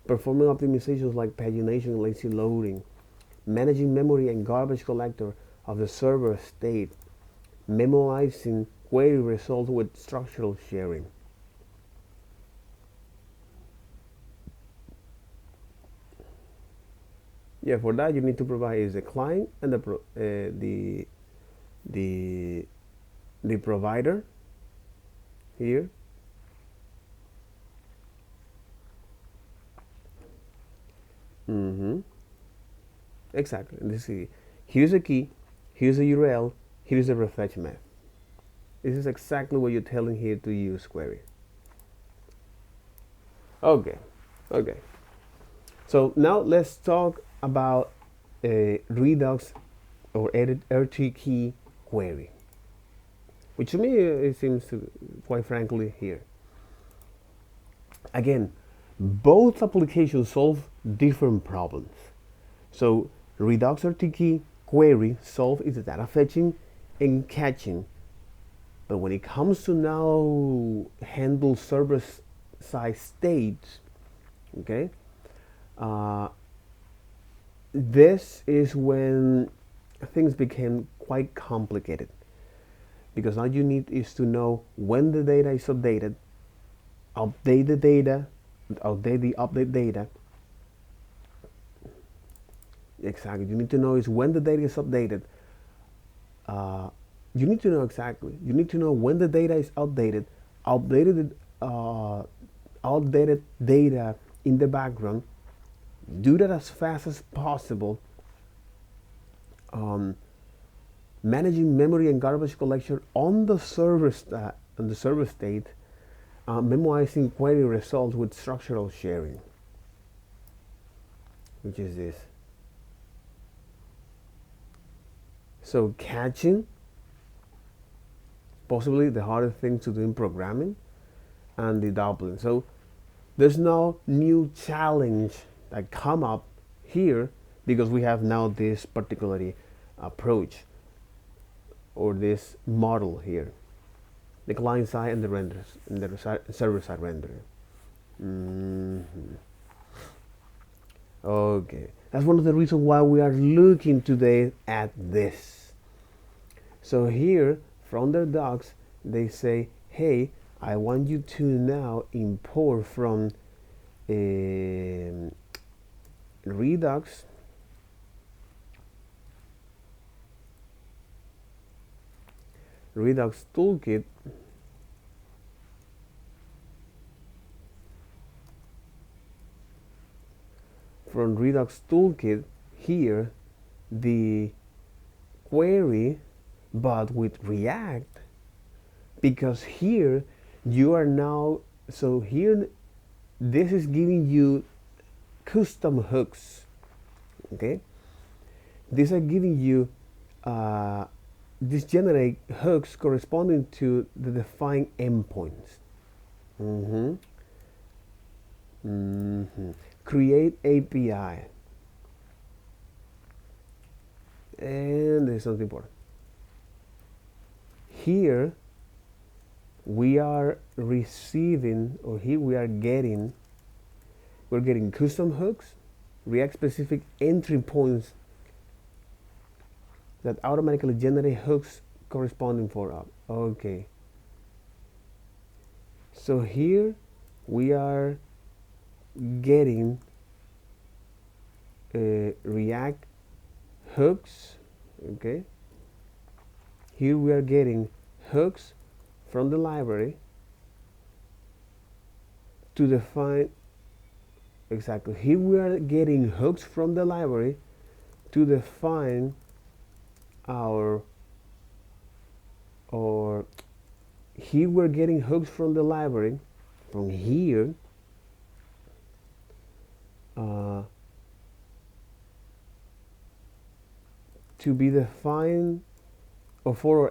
Speaker 1: performing optimizations like pagination and lazy loading, managing memory and garbage collector of the server state, memoizing query results with structural sharing. Yeah, for that you need to provide is the client and the provider here. Exactly. And this is, here's a key, here's a URL, here's a refetch method. This is exactly what you're telling here to use query. Okay, okay. So now let's talk about Redux or RTK Query, which to me it seems to, quite frankly, here. Again, both applications solve different problems. So Redux RTK Query solve is the data fetching and catching, but when it comes to now handle server side states, okay, this is when things became quite complicated, because all you need is to know when the data is updated, update the data, update the update data. Exactly, you need to know is when the data is updated. You need to know exactly. You need to know when the data is outdated, outdated data in the background. Do that as fast as possible. Managing memory and garbage collection on the server state, memoizing query results with structural sharing, which is this. So catching, possibly the hardest thing to do in programming, and the doubling. So there's no new challenge that come up here because we have now this particular approach or this model here, the client side and the renders and the server side rendering. Okay, that's one of the reasons why we are looking today at this. So here from their docs they say, hey, I want you to now import from Redux Toolkit here the query, but with React, because here you are now, so here this is giving you custom hooks. Okay, these are giving you this generate hooks corresponding to the defined endpoints. Create API, and there's something important here. We are receiving, or here we're getting custom hooks, React specific entry points that automatically generate hooks corresponding for up. Okay, so here we are getting React hooks. Okay, here we are getting hooks from the library to define, exactly, here we are getting hooks from the library to define our, or here we're getting hooks from the library from here to be defined, or for our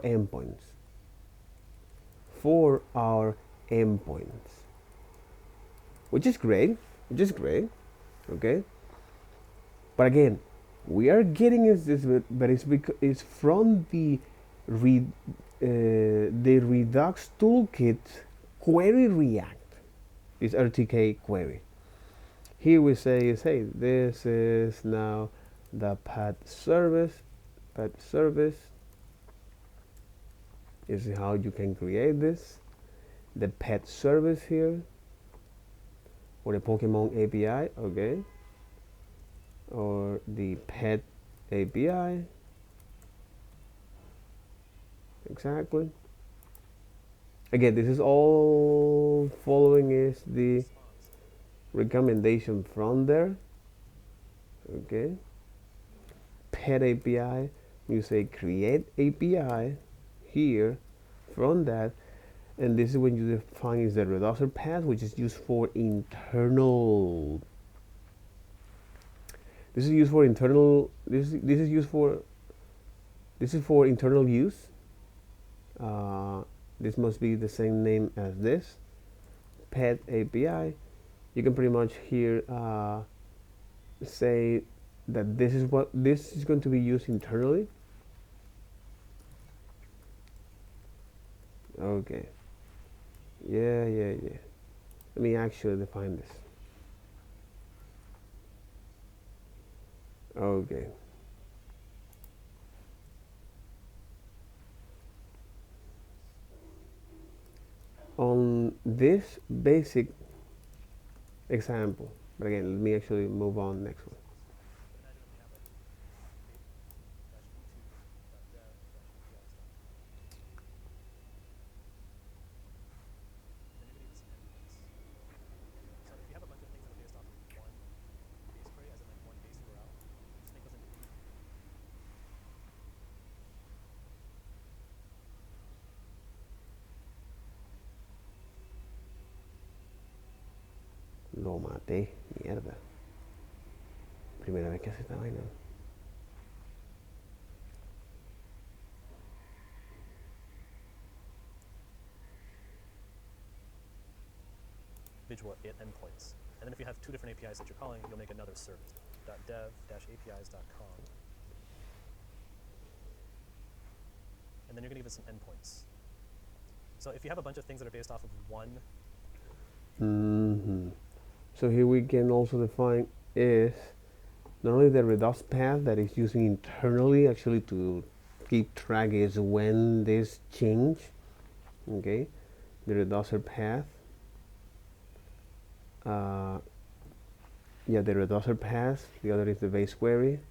Speaker 1: endpoints. which is great, which is great. Okay, but again, we are getting is this, but it's because it's from the Redux Toolkit Query React. This RTK Query. Here we say is, hey, this is now the pet service. Pet service is how you can create this. The pet service here, or the Pokemon API, okay, or the pet API, exactly. Again, this is all following is the recommendation from there, okay. Pet API, you say create API here from that, and this is when you define is the reducer path, which is used for internal. This is used for internal. This is used for. This is for internal use. This must be the same name as this pet API. You can pretty much here say that this is what this is going to be used internally. Okay. Yeah. Let me actually define this. Okay. On this basic example, but again, let me actually move on next one. Lo maté, mierda. Primera vez que hace esta vaina.
Speaker 2: Individual endpoints. And then if you have two different APIs that you're calling, you'll make another service. .dev-apis.com. And then you're going to give it some endpoints. So if you have a bunch of things that are based off of one.
Speaker 1: So here we can also define is not only the Redux path that is using internally actually to keep track is when this change, okay, the reducer path. Yeah, the reducer path. The other is the base query.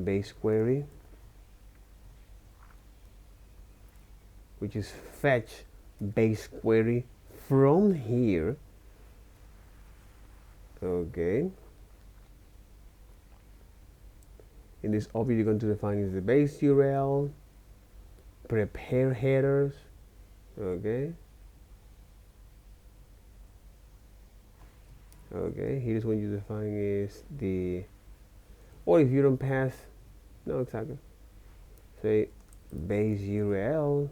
Speaker 1: Base query, which is fetch base query from here. Okay. In this object, you're going to define is the base URL, prepare headers. Okay. Okay, here's when you define is the, or if you don't pass, no, exactly. Say base URL,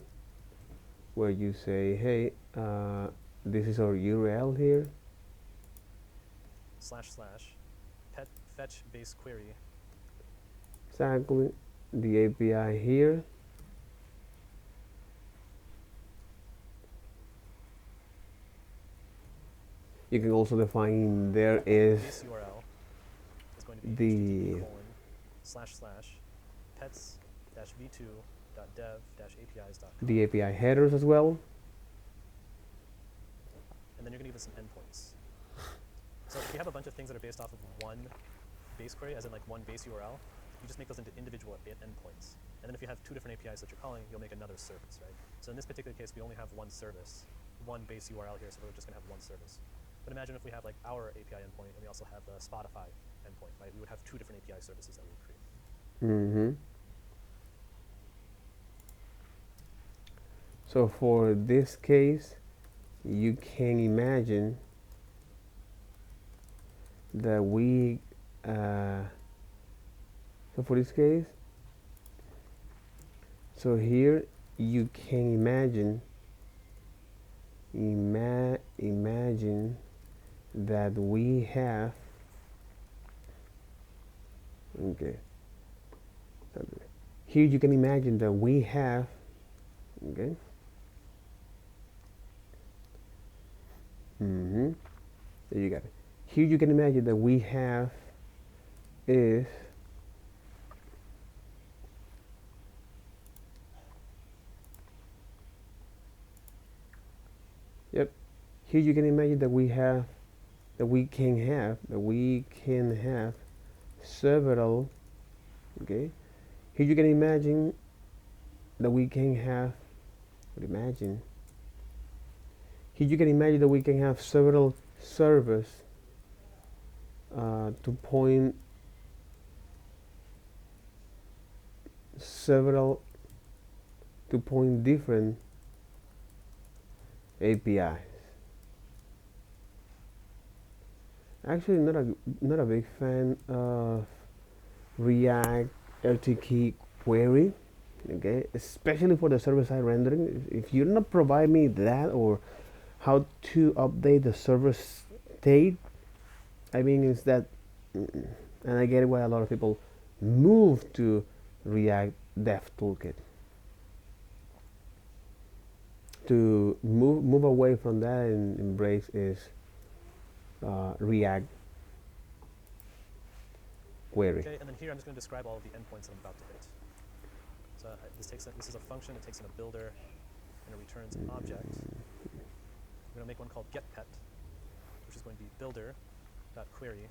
Speaker 1: where you say, hey, this is our URL here.
Speaker 2: / pet fetch base query.
Speaker 1: Exactly, the API here. You can also define there is
Speaker 2: base URL is going to be
Speaker 1: the
Speaker 2: / pets-v2.dev-apis.com.
Speaker 1: the API headers as well.
Speaker 2: And then you're going to give it some endpoints. So if you have a bunch of things that are based off of one base query, as in like one base URL, you just make those into individual endpoints. And then if you have two different APIs that you're calling, you'll make another service, right? So in this particular case, we only have one service, one base URL here, so we're just going to have one service. But imagine if we have like our API endpoint and we also have the Spotify endpoint, right? We would have two different API services that we would create.
Speaker 1: So for this case, you can imagine that we, so for this case, so here you can imagine imagine that we have, okay, here you can imagine that we have, okay, there you got it. Here you can imagine that we have is, yep, here you can imagine that we have, that we can have several, okay, here you can imagine that we can have, imagine, here you can imagine that we can have several servers to point different APIs. Actually, not a big fan of React RTK Query, okay, especially for the server-side rendering. If you don't provide me that or how to update the server state, I mean, is that, and I get why a lot of people move to React Dev Toolkit. To move away from that and embrace is React Query.
Speaker 2: Okay, and then here I'm just going to describe all of the endpoints that I'm about to hit. So this is a function. It takes in a builder and it returns an object. I'm going to make one called getPet, which is going to be builder.query,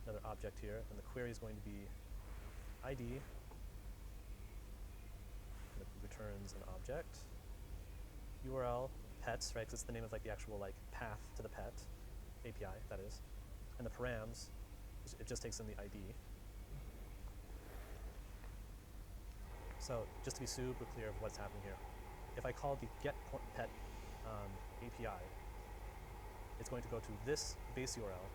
Speaker 2: another object here, and the query is going to be ID, and it returns an object. URL pets, right? Because it's the name of like the actual like path to the pet API, that is, and the params. It just takes in the ID. So just to be super clear of what's happening here, if I call the getPet API, it's going to go to this base URL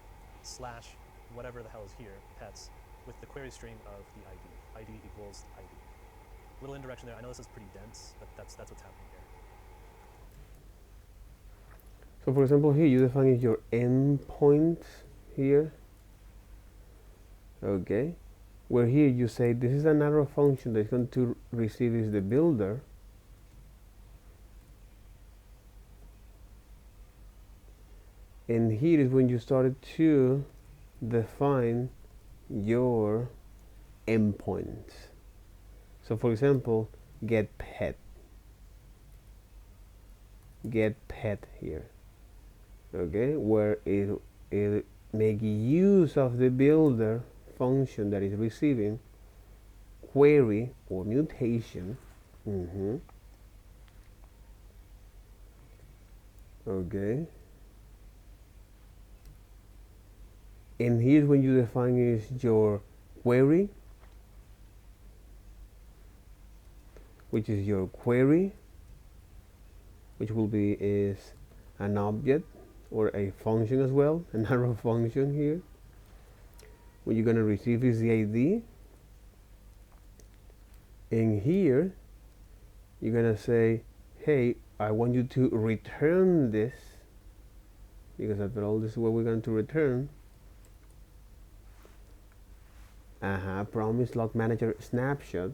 Speaker 2: slash whatever the hell is here, pets, with the query string of the ID. ID equals ID. Little indirection there. I know this is pretty dense, but that's what's happening here.
Speaker 1: So for example, here you define your endpoint here. Okay, where here you say this is another function that's going to receive is the builder, and here is when you started to define your endpoints. So for example, get pet here, okay, where it make use of the builder function that is receiving query or mutation. Okay, and here's when you define is your query, which is your query, which will be is an object or a function as well, another function here. What you're going to receive is the ID, and here you're going to say, hey, I want you to return this, because after all, this is what we're going to return. Promise log manager snapshot.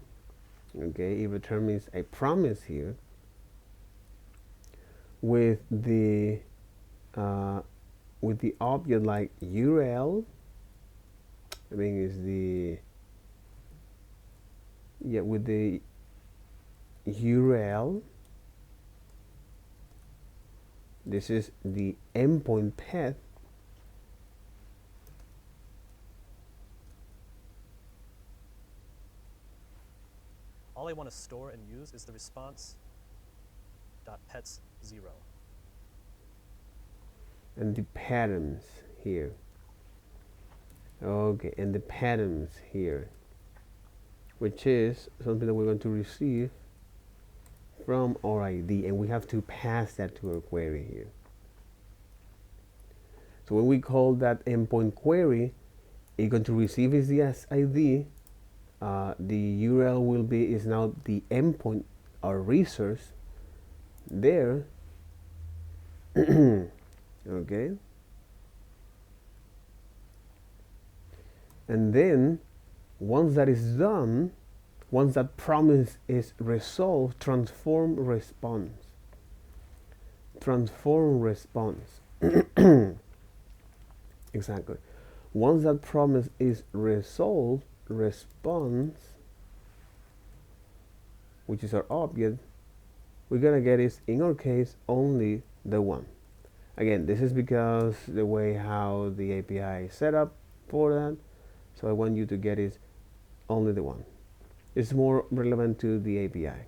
Speaker 1: Okay, it returns a promise here with the object like URL. I mean, is the with the URL. This is the endpoint path.
Speaker 2: All I want to store and use is the response.pets0.
Speaker 1: And the patterns here. Okay, and the patterns here, which is something that we're going to receive from our ID, and we have to pass that to our query here. So when we call that endpoint query, it's going to receive is the ID. The URL will be is now the endpoint or resource there, Okay. And then once that is done, once that promise is resolved, transform response. Transform response. Exactly. Once that promise is resolved, response, which is our object, we're gonna get is, in our case, only the one. Again, this is because the way how the API is set up for that. So I want you to get is only the one. It's more relevant to the API.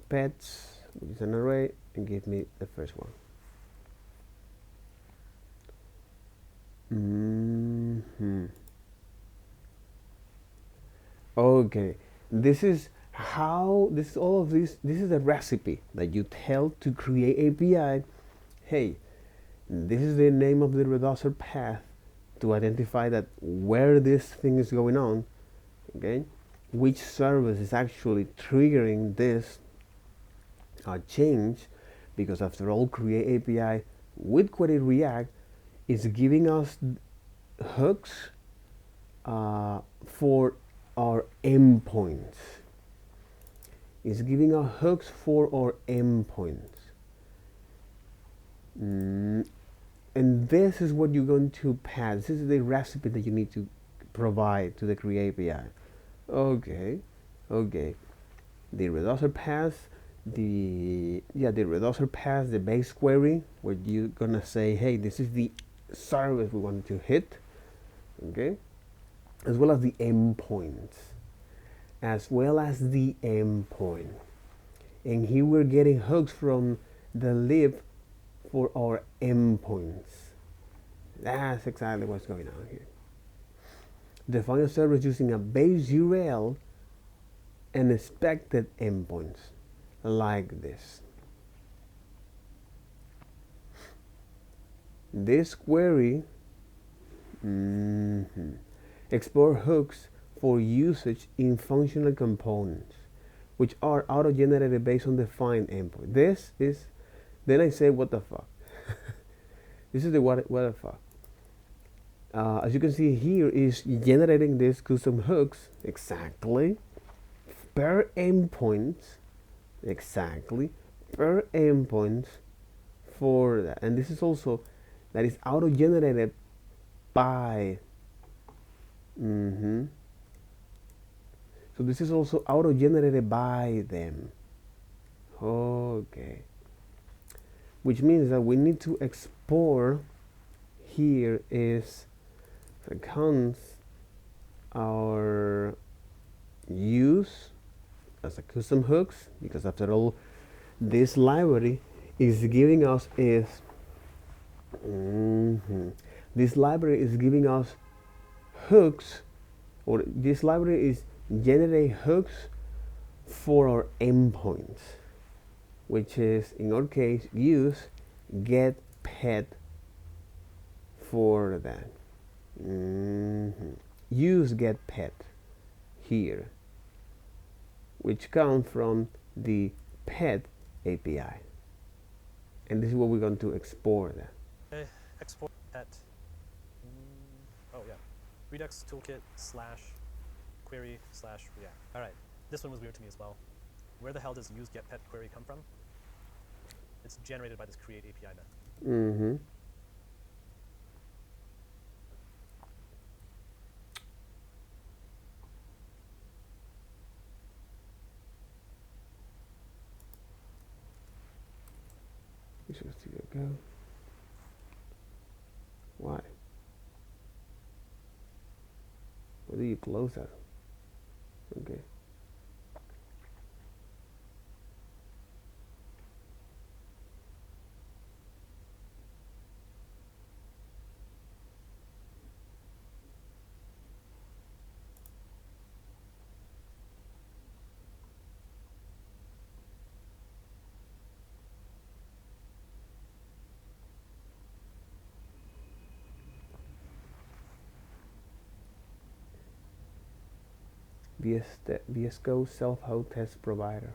Speaker 1: Pets, which is an array, and give me the first one. Okay, this is how this is all of this. This is a recipe that you tell to create API. Hey, this is the name of the reducer path to identify that where this thing is going on. Okay, which service is actually triggering this change, because after all, create API with Query React is giving us hooks for our endpoints. It's giving us hooks for our endpoints. And this is what you're going to pass. This is the recipe that you need to provide to the Create API. Okay. The reducer path, the reducer path, the base query, where you're gonna say, hey, this is the service we want to hit. Okay. As well as the endpoints. And here we're getting hooks from the lib for our endpoints. That's exactly what's going on here. Define a service using a base URL and expected endpoints, like this. This query explore hooks for usage in functional components, which are auto-generated based on defined endpoint. This is, then I say, what the fuck? This is the what the fuck. As you can see here, is generating these custom hooks exactly per endpoint, exactly per endpoint for that. And this is also that is auto-generated by so this is also auto-generated by them. Okay, which means that we need to export here is becomes our use as a custom hooks, because after all, this library is giving us is this library is giving us hooks, or this library is generate hooks for our endpoints, which is in our case use get pet for that. Use get pet here, which comes from the pet API, and this is what we're going to export that.
Speaker 2: Okay, export pet. Oh yeah, Redux Toolkit / query / React. All right, this one was weird to me as well. Where the hell does use get pet query come from? It's generated by this create API method.
Speaker 1: Go. Why? Why do you close that? Okay. VS Code self-host test provider.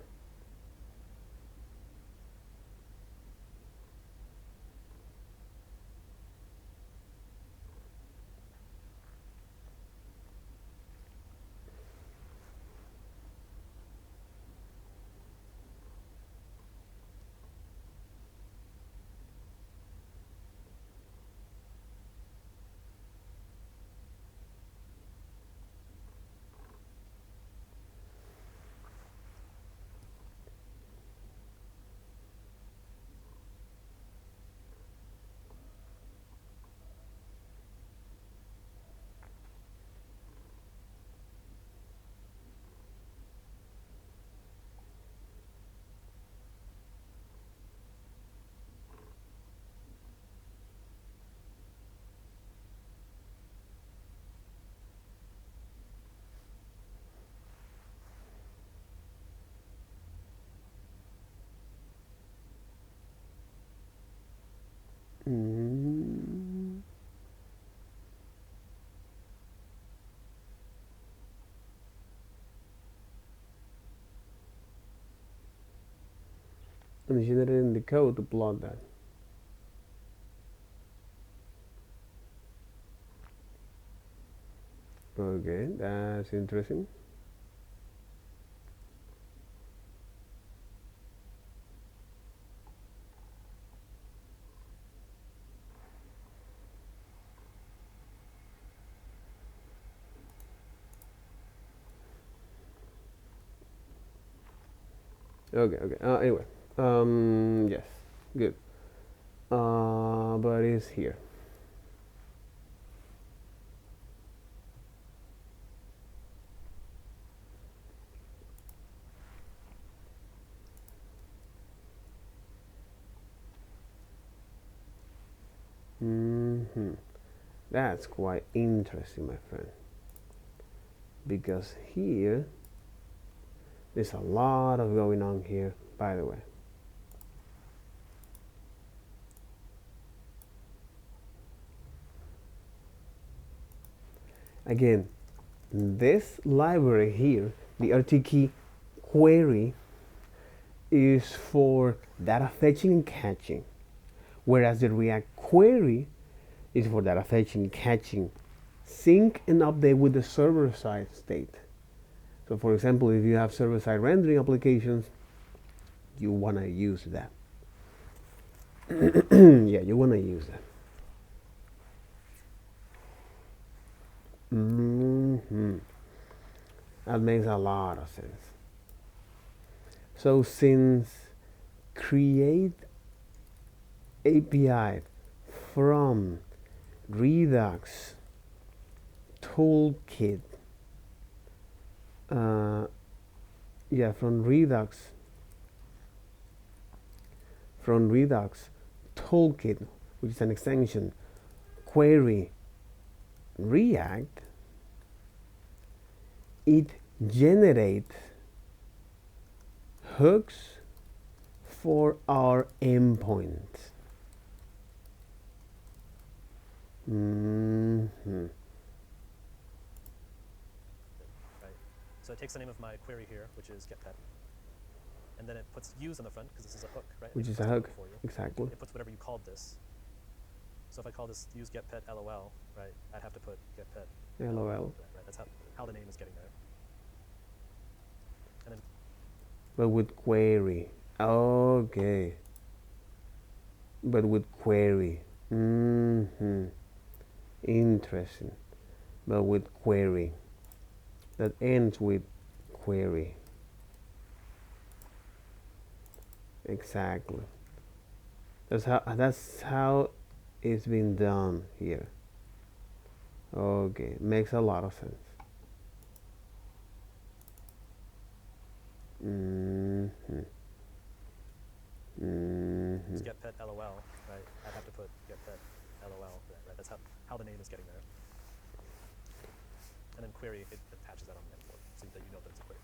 Speaker 1: Mm. And generating the code to plot that. Okay, that's interesting. Okay. Anyway, yes, good. But it's here. Mm-hmm. That's quite interesting, my friend. Because here, there's a lot of going on here, by the way. Again, this library here, the RTK Query, is for data fetching and catching, whereas the React Query is for data fetching and catching, sync and update with the server-side state. So for example, if you have server-side rendering applications, you want to use that. Yeah, you want to use that. That makes a lot of sense. So since create API from Redux Toolkit, yeah, from Redux Toolkit, which is an extension, query React, it generates hooks for our endpoints.
Speaker 2: Right. So it takes the name of my query here, which is getPet, and then it puts use on the front because this is a hook, right?
Speaker 1: Which is a hook, exactly.
Speaker 2: It puts whatever you called this. So if I call this use getPet LOL, right, I'd have to put getPet
Speaker 1: LOL.
Speaker 2: Right, that's how the name is getting there. And then,
Speaker 1: but with query. Okay. But with query. Interesting. But with query. That ends with query. Exactly. That's how it's been done here. Okay, makes a lot of sense.
Speaker 2: It's getPet LOL, right? I'd have to put getPet LOL, right? That's how the name is getting there. And then query, it patches that on the import so that you know that it's a query.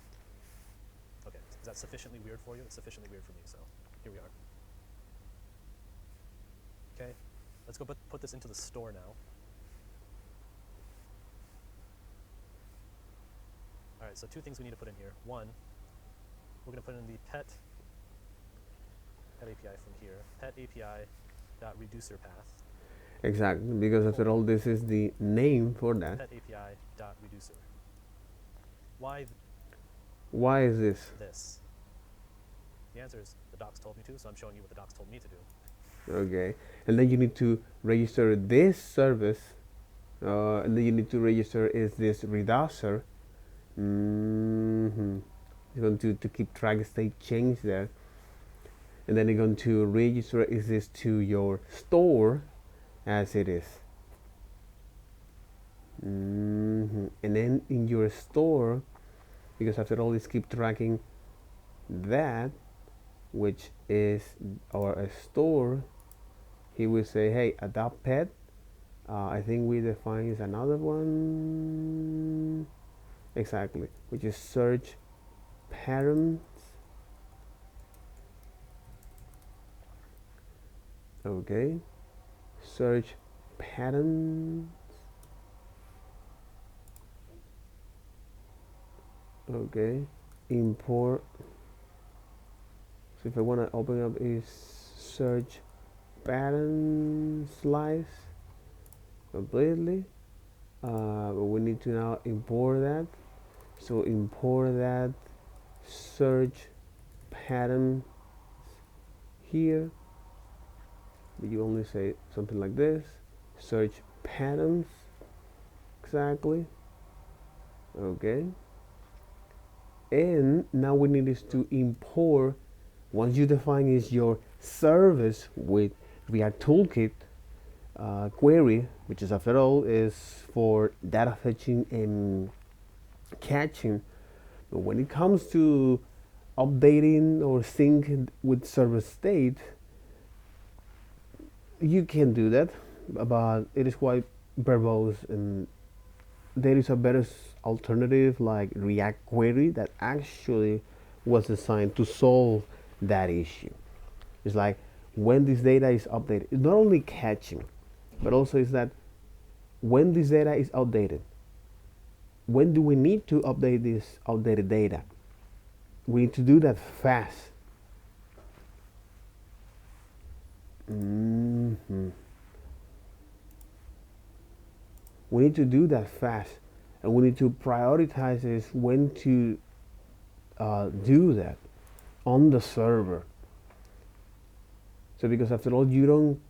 Speaker 2: Okay, is that sufficiently weird for you? It's sufficiently weird for me, so here we are. Okay, let's go put this into the store now. All right, so two things we need to put in here. One, we're going to put in the pet API from here, pet API dot reducer path.
Speaker 1: Exactly, because after all, this is the name for that.
Speaker 2: Pet API dot reducer. Why
Speaker 1: is this?
Speaker 2: This. The answer is the docs told me to, so I'm showing you what the docs told me to do.
Speaker 1: Okay, and then you need to register this service, and then you need to register is this reducer. You're going to keep track of state change there, and then you're going to register is this to your store as it is. And then in your store, because after all, let's keep tracking that, which is our store. He will say, hey, adopt pet. I think we define is another one. Exactly, which is search parents. Okay, search pattern. Okay, import. So if I want to open up is search pattern slice completely, but we need to now import that. So import that search pattern here. You only say something like this: search patterns. Exactly. Okay. And now we need is to import. Once you define is your service with React Toolkit query, which is after all is for data fetching and catching. But when it comes to updating or syncing with server state, you can do that, but it is quite verbose, and there is a better alternative like React Query that actually was designed to solve that issue. It's like when this data is updated, it's not only catching, but also is that when this data is outdated, when do we need to update this outdated data? We need to do that fast. We need to do that fast, and we need to prioritize is when to do that on the server. So because after all, you don't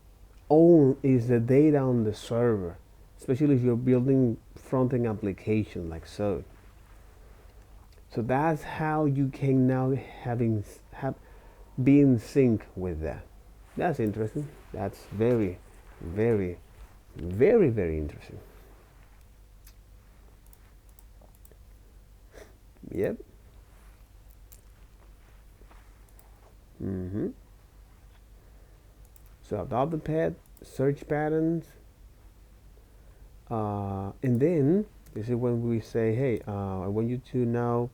Speaker 1: own is the data on the server, especially if you're building front-end application like so. So that's how you can now be in sync with that. That's interesting. That's very, very, very, very interesting. Yep. So adopt the pet, search patterns, and then this is when we say, hey, I want you to now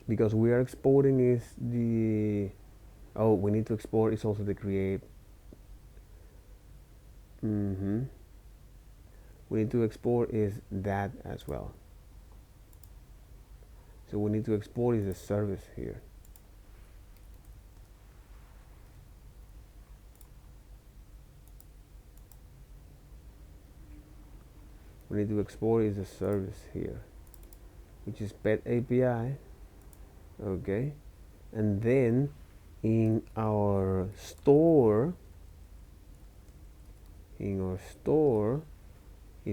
Speaker 1: because we are exporting is we need to export is also the create. We need to export is that as well. So we need to export is the service here. We need to export is the service here, which is pet API. Okay, and then in our store is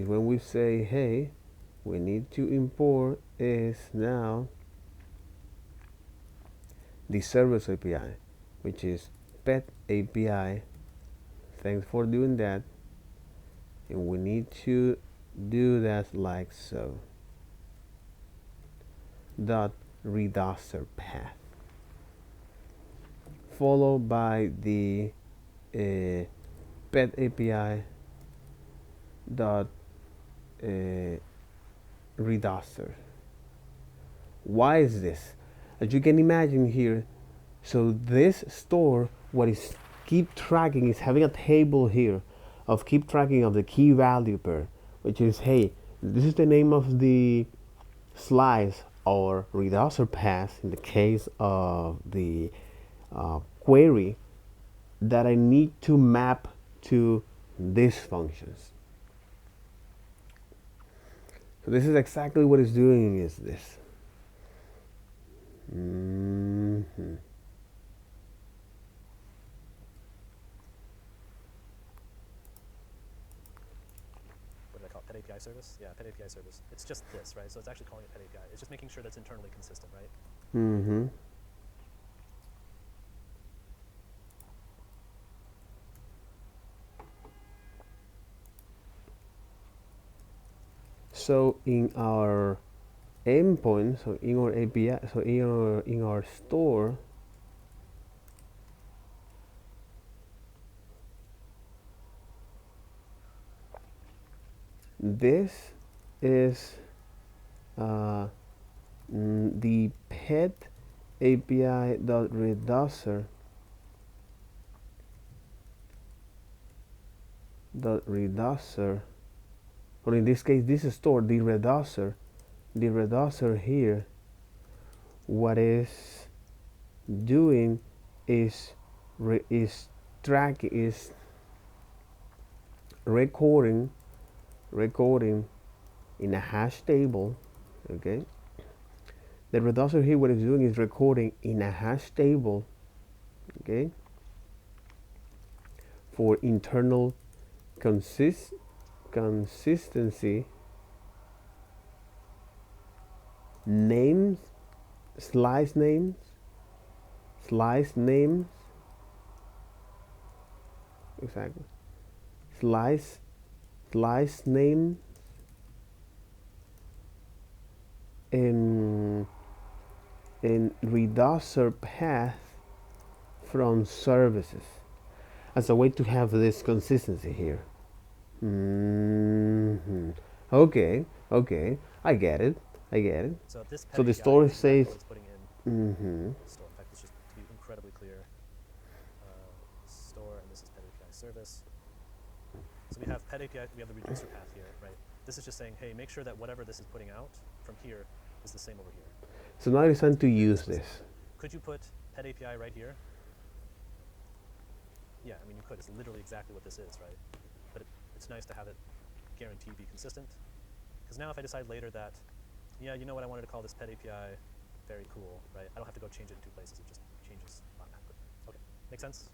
Speaker 1: when we say, hey, we need to import is now the service API, which is pet API. Thanks for doing that, and we need to do that like so. Dot reducer path, followed by the pet API dot reducer. Why is this? As you can imagine here, so this store, what is keep tracking is having a table here of keep tracking of the key value pair, which is, hey, this is the name of the slice or reducer path in the case of the query that I need to map to these functions. So this is exactly what it's doing is this.
Speaker 2: What do I call it? Pet API service? Yeah, pet API service. It's just this, right? So it's actually calling it pet API. It's just making sure that's internally consistent, right?
Speaker 1: So in our endpoint, so in our API, so in our store, this is the pet API dot reducer the reducer, or in this case this is stored, the reducer here, what is doing is recording in a hash table. Okay, the reducer here, what it's doing is recording in a hash table, okay, for internal consistency, names, slice names, exactly, slice name, and reducer path from services as a way to have this consistency here. Okay, I get it.
Speaker 2: So this pet
Speaker 1: So the
Speaker 2: API
Speaker 1: story
Speaker 2: is exactly
Speaker 1: says,
Speaker 2: what it's putting in store. In fact, let's just to be incredibly clear, store, and this is pet API service. So we have pet API, we have the reducer path here, right? This is just saying, hey, make sure that whatever this is putting out from here is the same over here.
Speaker 1: so now it's time to use this.
Speaker 2: Could you put pet API right here? Yeah, I mean, you could. It's literally exactly what this is, right? But it's nice to have it guaranteed be consistent. Because now if I decide later that, yeah, you know what, I wanted to call this pet API very cool, right? I don't have to go change it in two places. It just changes automatically. Okay, makes sense?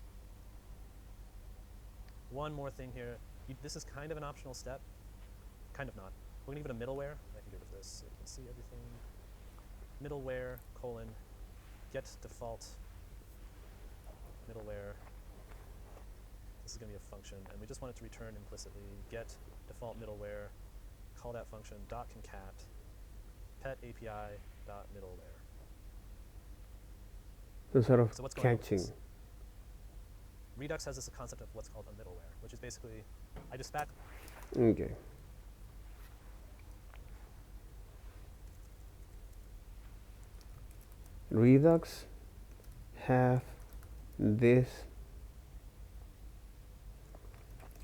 Speaker 2: One more thing here. This is kind of an optional step. Kind of not. We're going to give it a middleware. I can get rid of this so you can see everything. Middleware, colon, get default middleware. This is going to be a function, and we just want it to return implicitly get default middleware, call that function .concat pet API .middleware.
Speaker 1: So sort of
Speaker 2: So what's going on with
Speaker 1: catching.
Speaker 2: this? Redux has this concept of what's called a middleware, which is basically I dispatch.
Speaker 1: Okay. Redux have this.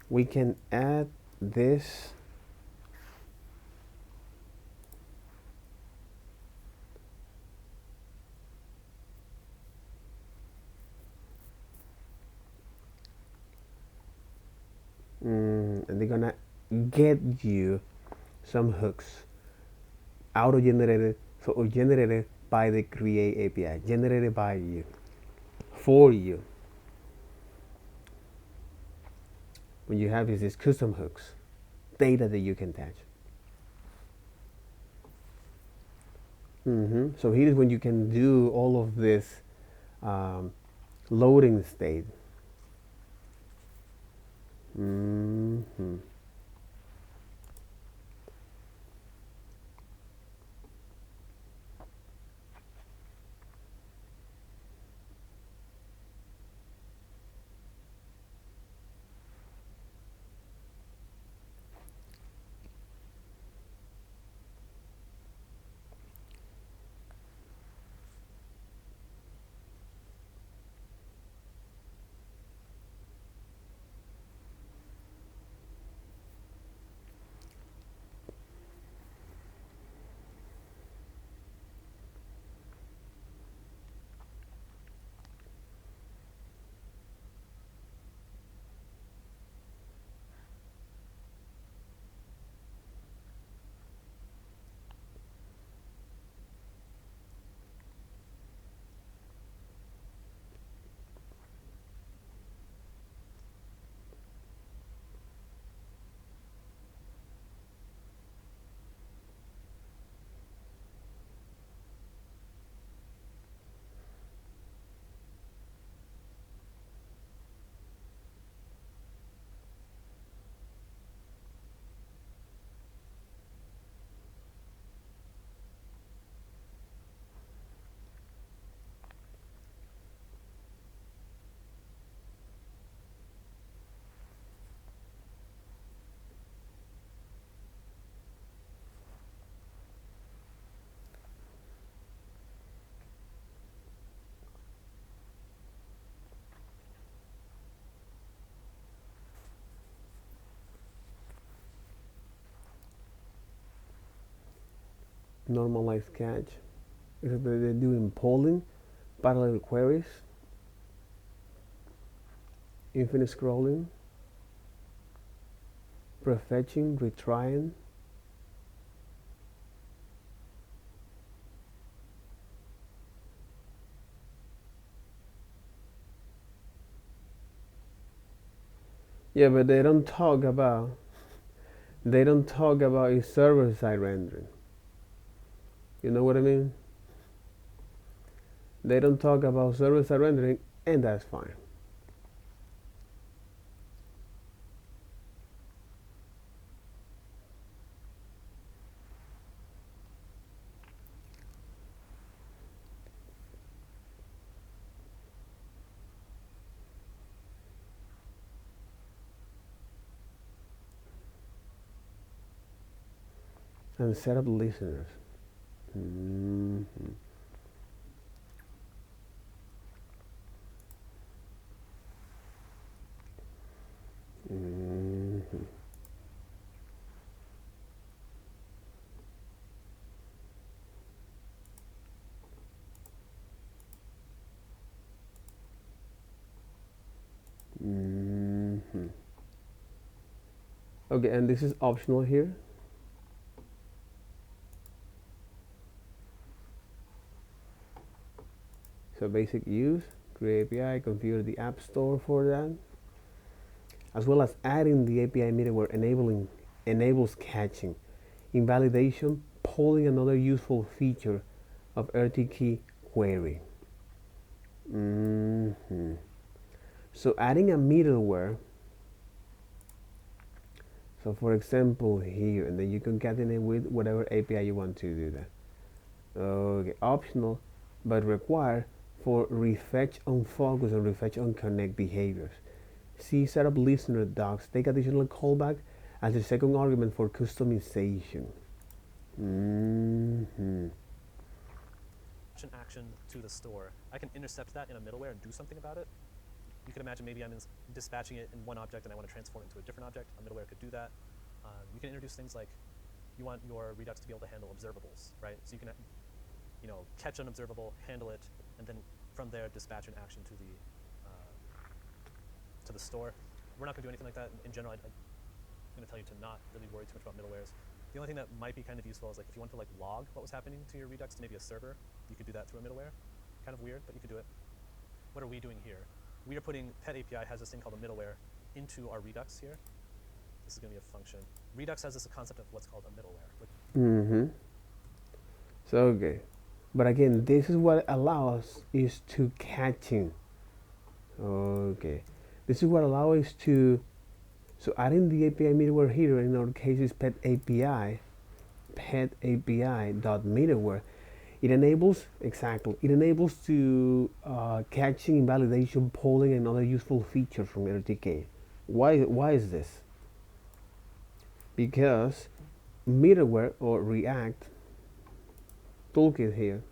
Speaker 1: We can add this and they're gonna get you some hooks auto-generated, or generated by the create API, generated by you, for you. When you have is these custom hooks, data that you can attach. So here is when you can do all of this loading state. normalized catch. They're doing polling, parallel queries, infinite scrolling, prefetching, retrying. Yeah, but they don't talk about a server-side rendering. You know what I mean? They don't talk about server-side rendering, and that's fine. And set up listeners. Mm-hmm. Mm-hmm. Mm-hmm. Okay, and this is optional here. So basic use, create API, configure the App Store for that, as well as adding the API middleware enables catching, invalidation, polling, another useful feature of RTK Query. Mm-hmm. So adding a middleware. So for example here, and then you concatenate with whatever API you want to do that. Okay, optional, but required for refetch on focus and refetch on connect behaviors. See setup listener docs. Take additional callback as a second argument for customization. Mm-hmm.
Speaker 2: An action to the store. I can intercept that in a middleware and do something about it. You can imagine maybe I'm dispatching it in one object and I want to transform it into a different object. A middleware could do that. You can introduce things like you want your Redux to be able to handle observables, right? So you can, catch an observable, handle it, and then from there dispatch an action to the store. We're not going to do anything like that in general. I'm going to tell you to not really worry too much about middlewares. The only thing that might be kind of useful is like if you want to like log what was happening to your Redux to maybe a server, you could do that through a middleware. Kind of weird, but you could do it. What are we doing here? We are putting Pet API has this thing called a middleware into our Redux here. This is going to be a function. Redux has this concept of what's called a middleware.
Speaker 1: Mm-hmm. So okay, but again, this is what allows is to catching. Okay, this is what allows us to. So adding the API middleware here in our case is Pet API dot middleware. It enables to catching, invalidation, polling, and other useful features from RTK. Why is this? Because middleware or React Toolkit here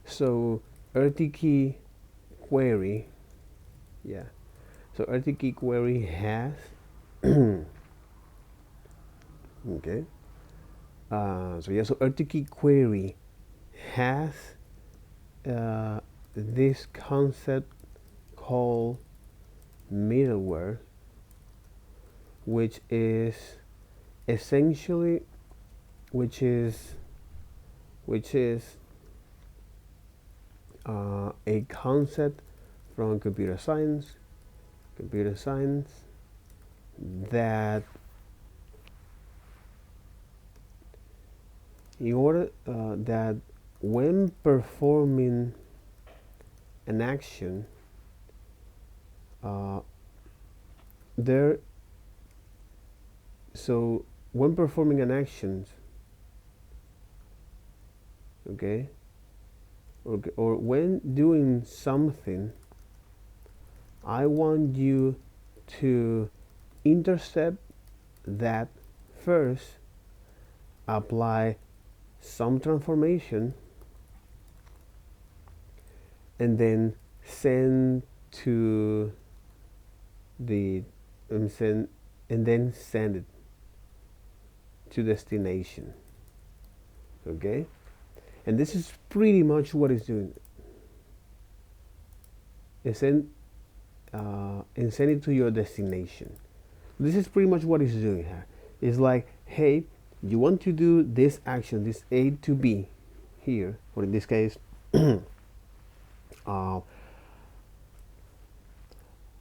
Speaker 1: so RTK Query, yeah. So RTK Query has okay. So RTK Query has this concept called middleware, which is essentially a concept from computer science that in order that when performing an action when performing an action, okay, or when doing something, I want you to intercept that first, apply some transformation, and then send to the and then send it to destination. Okay, and this is pretty much what it's doing. And send it to your destination. This is pretty much what it's doing here. It's like, hey, you want to do this action, this A to B here, or in this case, I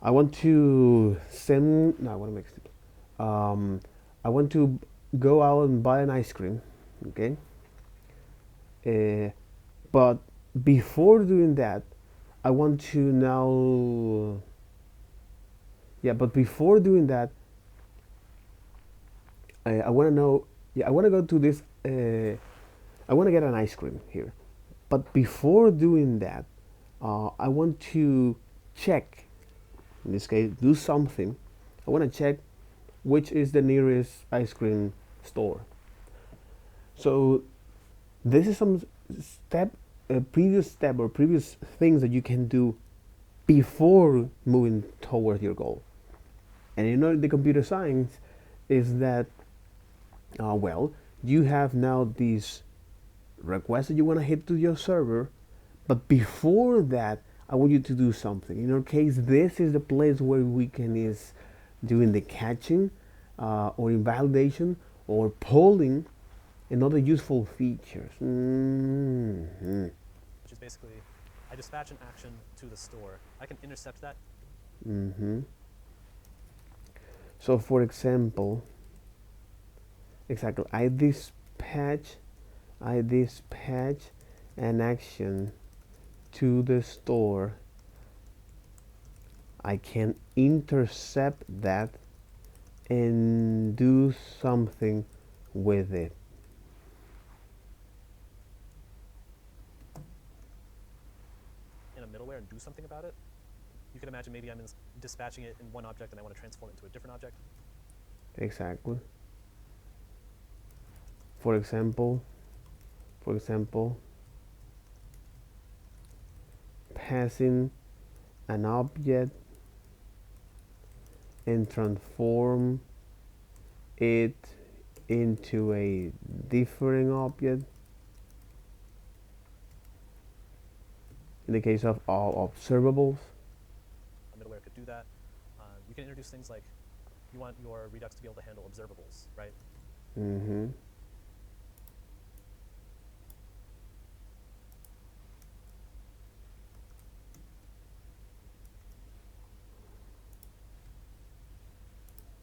Speaker 1: want to send. No, I want to make it. I want to go out and buy an ice cream. Okay. But before doing that, I want to now. Yeah, but before doing that, I want to know. Yeah, I want to go to this. I want to get an ice cream here. But before doing that, I want to check. In this case, do something. I want to check which is the nearest ice cream store. So this is some previous step or previous things that you can do before moving toward your goal. And you know, the computer science is that, well, you have now these requests that you want to hit to your server, but before that, I want you to do something. In our case, this is the place where we can is doing the catching or invalidation or polling and other useful features.
Speaker 2: Which is basically, I dispatch an action to the store. I can intercept that.
Speaker 1: So for example, exactly, I dispatch an action to the store. I can intercept that and do something with it.
Speaker 2: In a middleware and do something about it. You can imagine maybe I'm dispatching it in one object and I want to transform it into a different object.
Speaker 1: Exactly. For example, passing an object and transform it into a different object. In the case of all observables,
Speaker 2: a middleware could do that. You can introduce things like you want your Redux to be able to handle observables, right?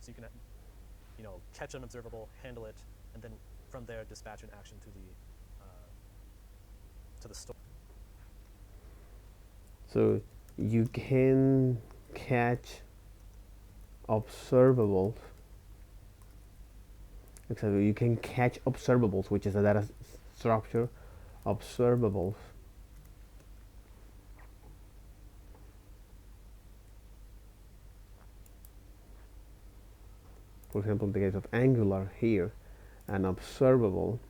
Speaker 2: So you can, catch an observable, handle it, and then from there dispatch an action to the store.
Speaker 1: So you can catch observables. Exactly, you can catch observables, which is a data structure. Observables. For example, in the case of Angular here, an observable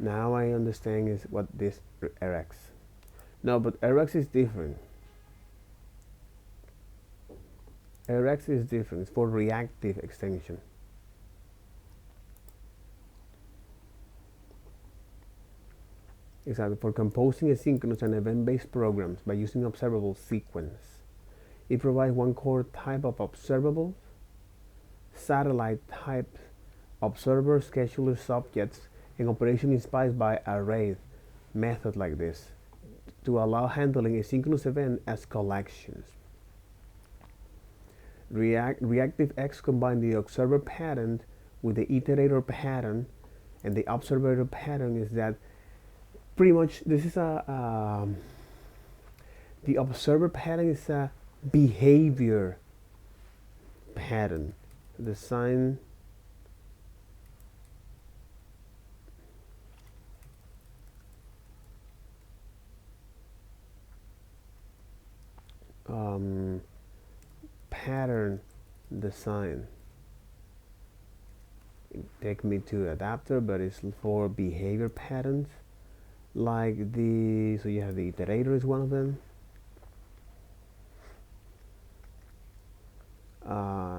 Speaker 1: Now I understand is what this Rx. No, but Rx is different. Rx is different. It's for reactive extension. Exactly, for composing asynchronous and event-based programs by using observable sequence. It provides one core type of observables, satellite type observer, scheduler, subjects, and operation inspired by array method like this to allow handling asynchronous event as collections. ReactiveX combines the observer pattern with the iterator pattern, and the observer pattern is that pretty much this is The observer pattern is a behavior pattern. The sign pattern design. It take me to adapter, but it's for behavior patterns. Like so you have the iterator is one of them.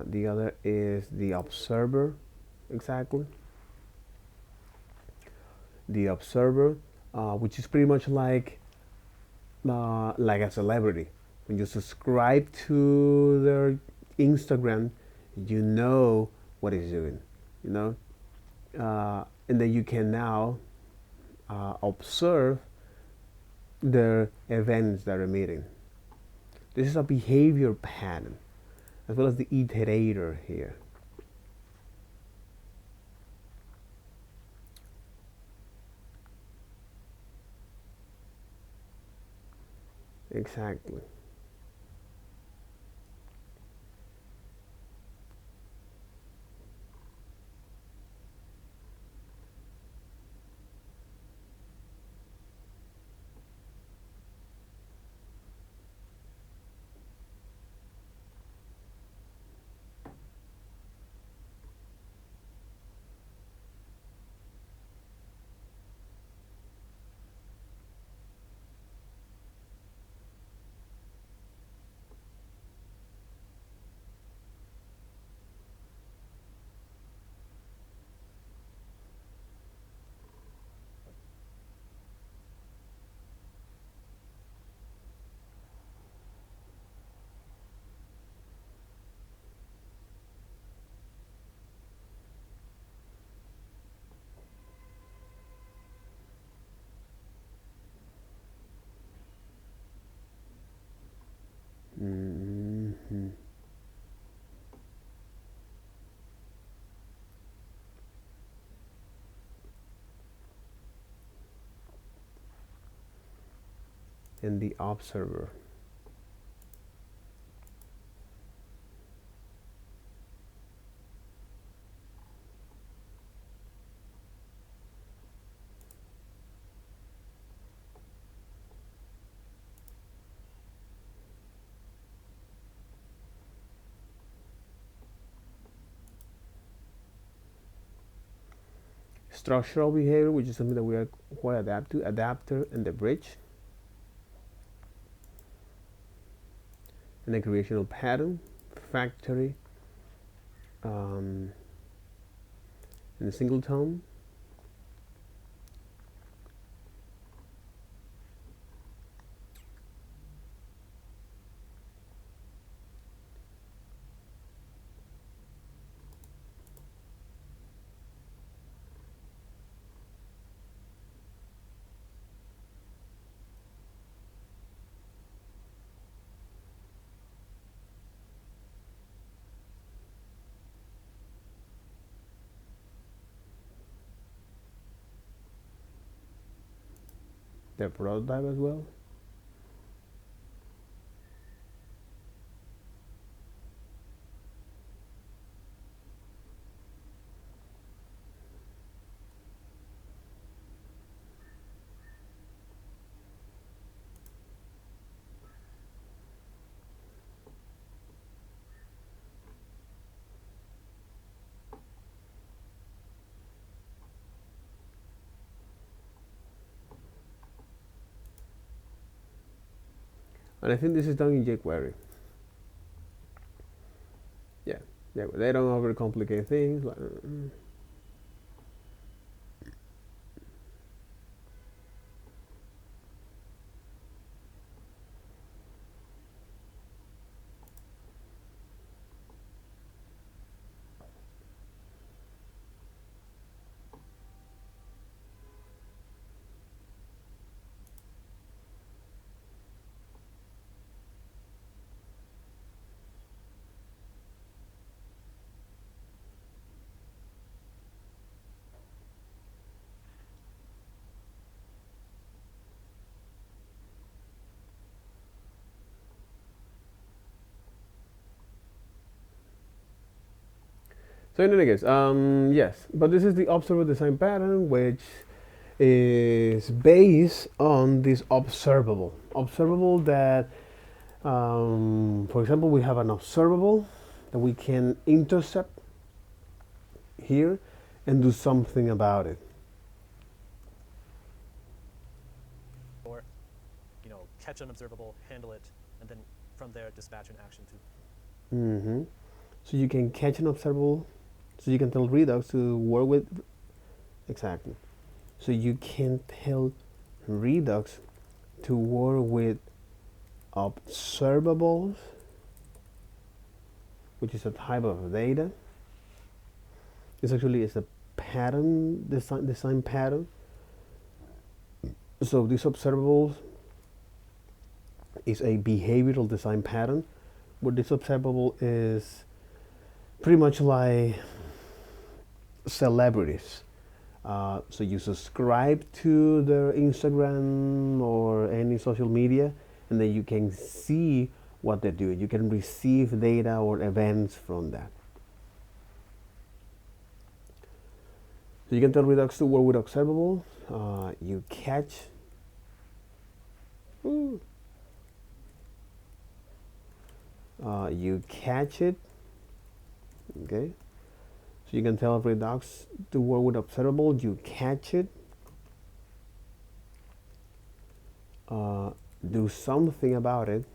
Speaker 1: The other is the observer, exactly. The observer, which is pretty much like a celebrity. When you subscribe to their Instagram, you know what he's doing, and then you can now observe their events that are meeting. This is a behavior pattern, as well as the iterator here. Exactly. Mm-hmm. And the observer. Structural behavior, which is something that we are quite adapt to, adapter and the bridge. And the creational pattern, factory, and the singleton. The prototype as well. And I think this is done in jQuery. Yeah, they don't overcomplicate things. So in any case, yes, but this is the observer design pattern, which is based on this observable. Observable that, for example, we have an observable that we can intercept here and do something about it.
Speaker 2: Or, catch an observable, handle it, and then from there dispatch an action to.
Speaker 1: So you can catch an observable, so you can tell Redux to work with, exactly. So you can tell Redux to work with observables, which is a type of data. It's actually a pattern, design pattern. So these observables is a behavioral design pattern, where this observable is pretty much like celebrities. So you subscribe to their Instagram or any social media, and then you can see what they do. You can receive data or events from that. So you can tell Redux to work with observable. You catch. You catch it. Okay. So you can tell Redux to work with observable. You catch it. Do something about it,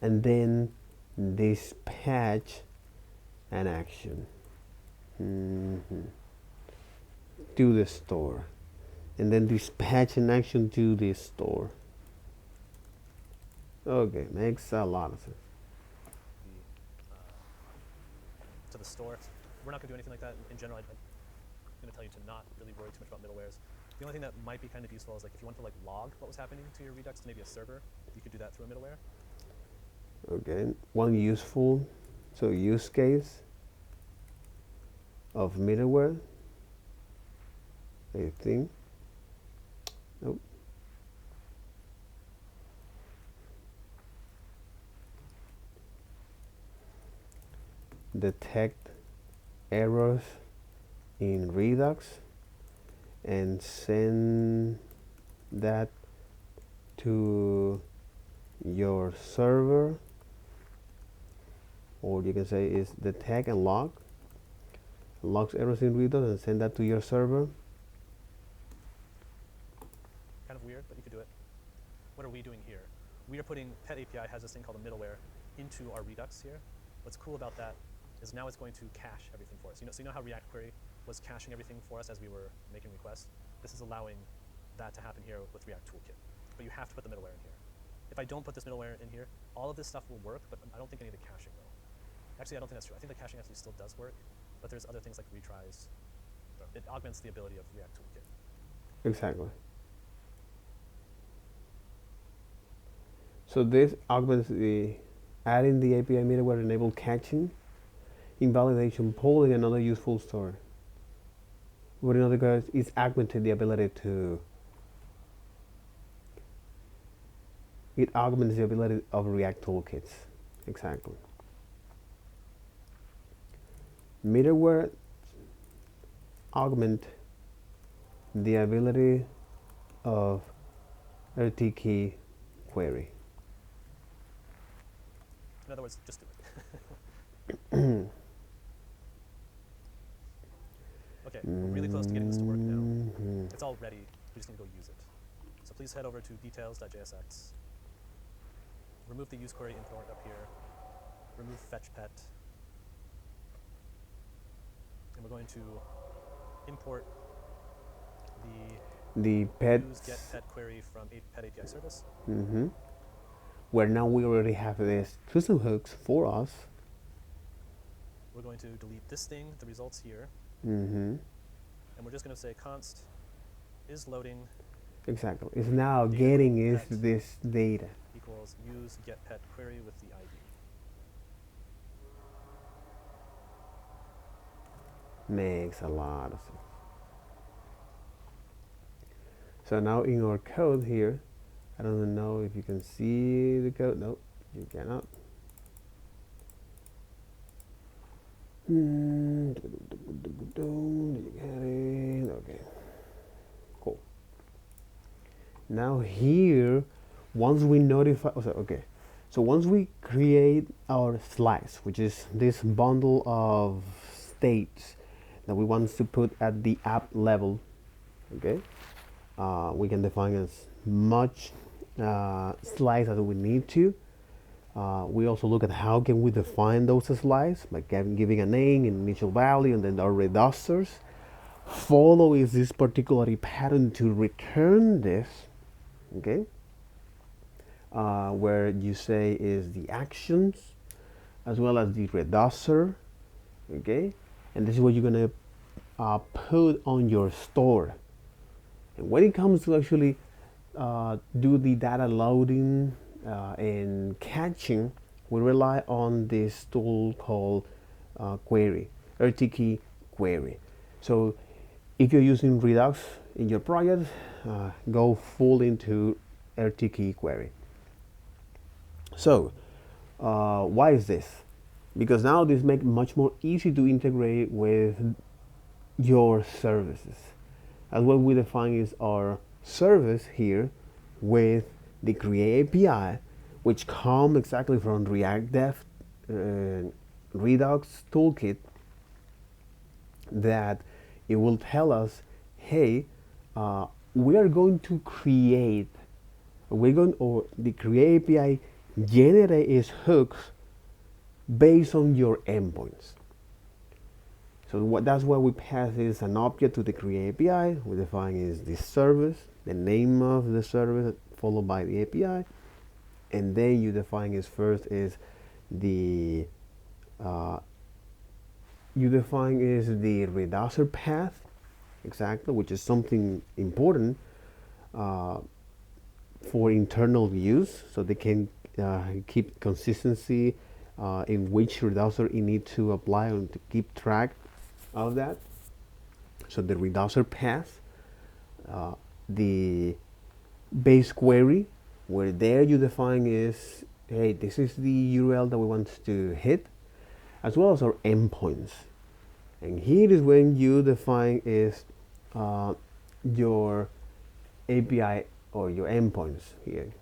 Speaker 1: and then dispatch an action to the store, and then dispatch an action to the store. Okay, makes a lot of sense.
Speaker 2: To the store. We're not going to do anything like that in general. I'm going to tell you to not really worry too much about middlewares. The only thing that might be kind of useful is like if you want to like log what was happening to your Redux to maybe a server, you could do that through a middleware.
Speaker 1: Okay, one useful, so use case of middleware, I think. Nope. Detect errors in Redux and send that to your server, or you can say is detect and logs errors in Redux and send that to your server.
Speaker 2: Kind of weird, but you could do it. What are we doing here? We are putting Pet API has this thing called a middleware into our Redux here. What's cool about that is now it's going to cache everything for us. So you know how React Query was caching everything for us as we were making requests? This is allowing that to happen here with React Toolkit. But you have to put the middleware in here. If I don't put this middleware in here, all of this stuff will work, but I don't think any of the caching will. Actually, I don't think that's true. I think the caching actually still does work, but there's other things like retries. It augments the ability of React Toolkit.
Speaker 1: Exactly. So this augments the adding the API middleware enable catching, invalidation, polling, another useful story. But in other words, it's augmented the ability to. It augments the ability of React toolkits. Exactly. Middleware augment the ability of RTK Query.
Speaker 2: In other words, just do it. Okay, we're really close to getting this to work now. It's all ready. We just need to go use it. So please head over to details.jsx. Remove the use query import up here. Remove fetch pet. And we're going to import
Speaker 1: the pet
Speaker 2: use get pet query from pet API service.
Speaker 1: Where now we already have this custom hooks for us.
Speaker 2: We're going to delete this thing, the results here. And we're just going to say const is loading.
Speaker 1: Exactly. It's now getting is this data.
Speaker 2: Equals use get pet query with the ID.
Speaker 1: Makes a lot of sense. So now in our code here, I don't know if you can see the code. No, you cannot. Okay, cool. Now here, once we notify, okay, so once we create our slice, which is this bundle of states that we want to put at the app level, okay, we can define as much slice as we need to. We also look at how can we define those slices by giving a name, an initial value, and then our reducers. Follow is this particular pattern to return this, okay, where you say is the actions as well as the reducer, okay, and this is what you're gonna put on your store. And when it comes to actually do the data loading and catching, we rely on this tool called Query, RTK Query. So if you're using Redux in your project, go full into RTK Query. So why is this? Because now this makes much more easy to integrate with your services. As what we define is our service here with the Create API, which comes exactly from React Dev Redux Toolkit, that it will tell us, hey, we are going to create, or the Create API generates hooks based on your endpoints. So that's why we pass is an object to the Create API. We define is the service, the name of the service followed by the API, and then you define is first is the reducer path, exactly, which is something important for internal use, so they can keep consistency in which reducer you need to apply and to keep track of that. So the reducer path, the base query, where there you define is, hey, this is the URL that we want to hit, as well as our endpoints. And here is when you define is your API or your endpoints here.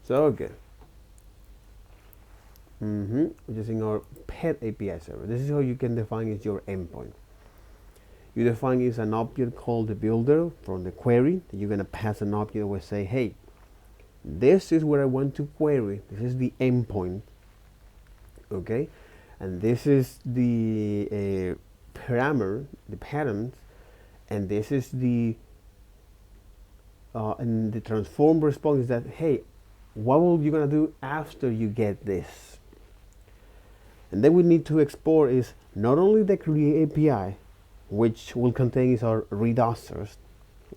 Speaker 1: So okay. Which is in our pet API server. This is how you can define is your endpoint. You define is an object called the builder from the query. You're gonna pass an object that will say, hey, this is where I want to query. This is the endpoint, okay, and this is the parameter, the patterns, and this is the and the transform response is that, hey, what will you gonna do after you get this? And then we need to export is not only the Create API, which will contain is our reducers,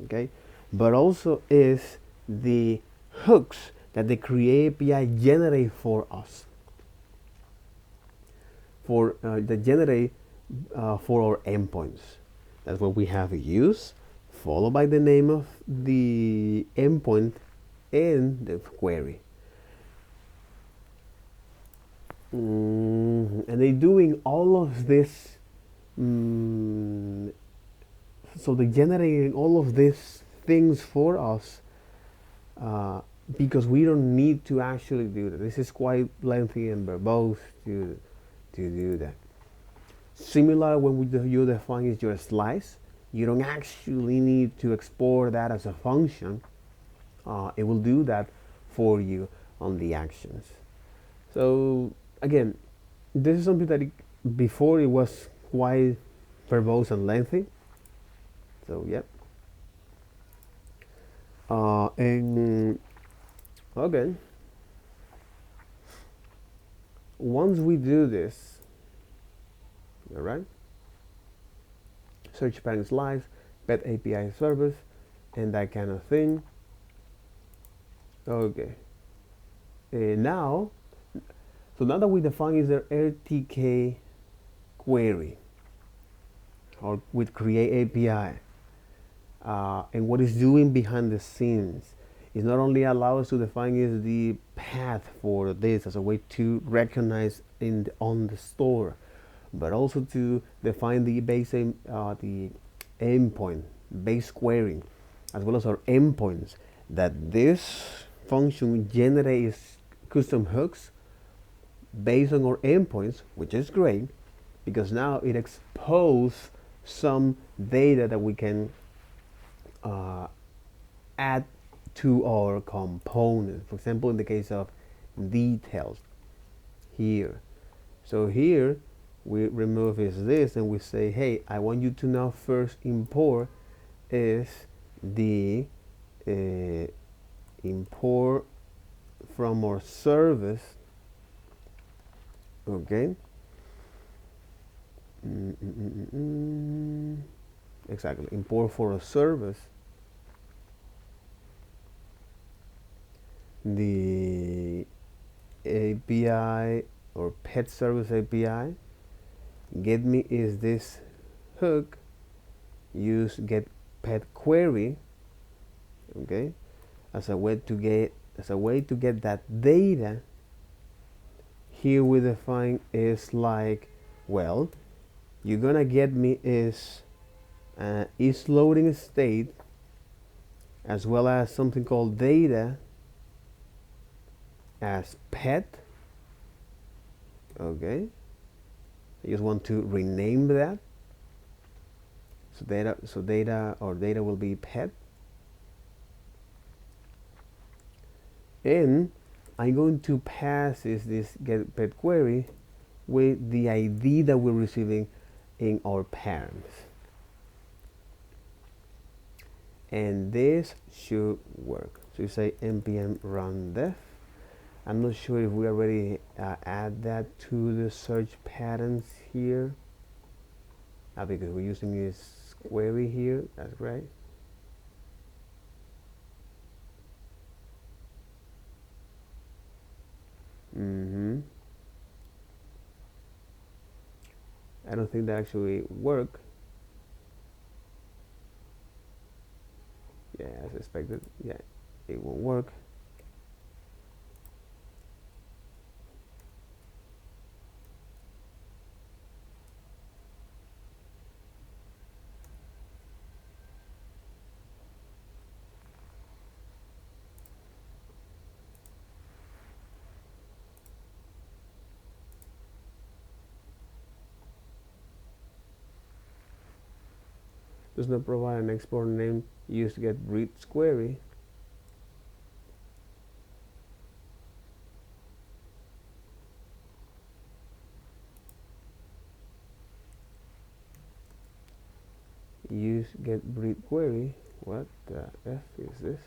Speaker 1: okay, but also is the hooks that the Create API generate for us, for the generate for our endpoints. That's what we have use, followed by the name of the endpoint and the query. And they're doing all of this, so they're generating all of these things for us because we don't need to actually do that. This is quite lengthy and verbose to do that. Similar when you define is your slice, you don't actually need to export that as a function. It will do that for you on the actions. So again, this is something that before it was quite verbose and lengthy. So yep. And okay, once we do this, all right, search pattern slice, pet API service, and that kind of thing. Okay, now, so now that we define is the RTK query or with Create API, and what it's doing behind the scenes is not only allow us to define is the path for this as a way to recognize on the store, but also to define the the endpoint base query, as well as our endpoints, that this function generates custom hooks based on our endpoints, which is great because now it exposes some data that we can add to our component. For example, in the case of details here. So here we remove is this and we say, hey, I want you to now first import is the import from our service. Okay. Exactly. Import for a service the API or pet service API. Get me is this hook. Use get pet query. Okay, as a way to get that data. Here we define is like, well, you're gonna get me is loading state, as well as something called data as pet. Okay, I just want to rename that. So data will be pet, and I'm going to pass is this get pet query with the ID that we're receiving in our params, and this should work. So you say npm run def. I'm not sure if we already add that to the search patterns here, because we're using this query here. That's right. I don't think that actually work. Yeah, as expected. Yeah, it won't work. Does not provide an export name used to get reads query. Use get breed query. What the F is this?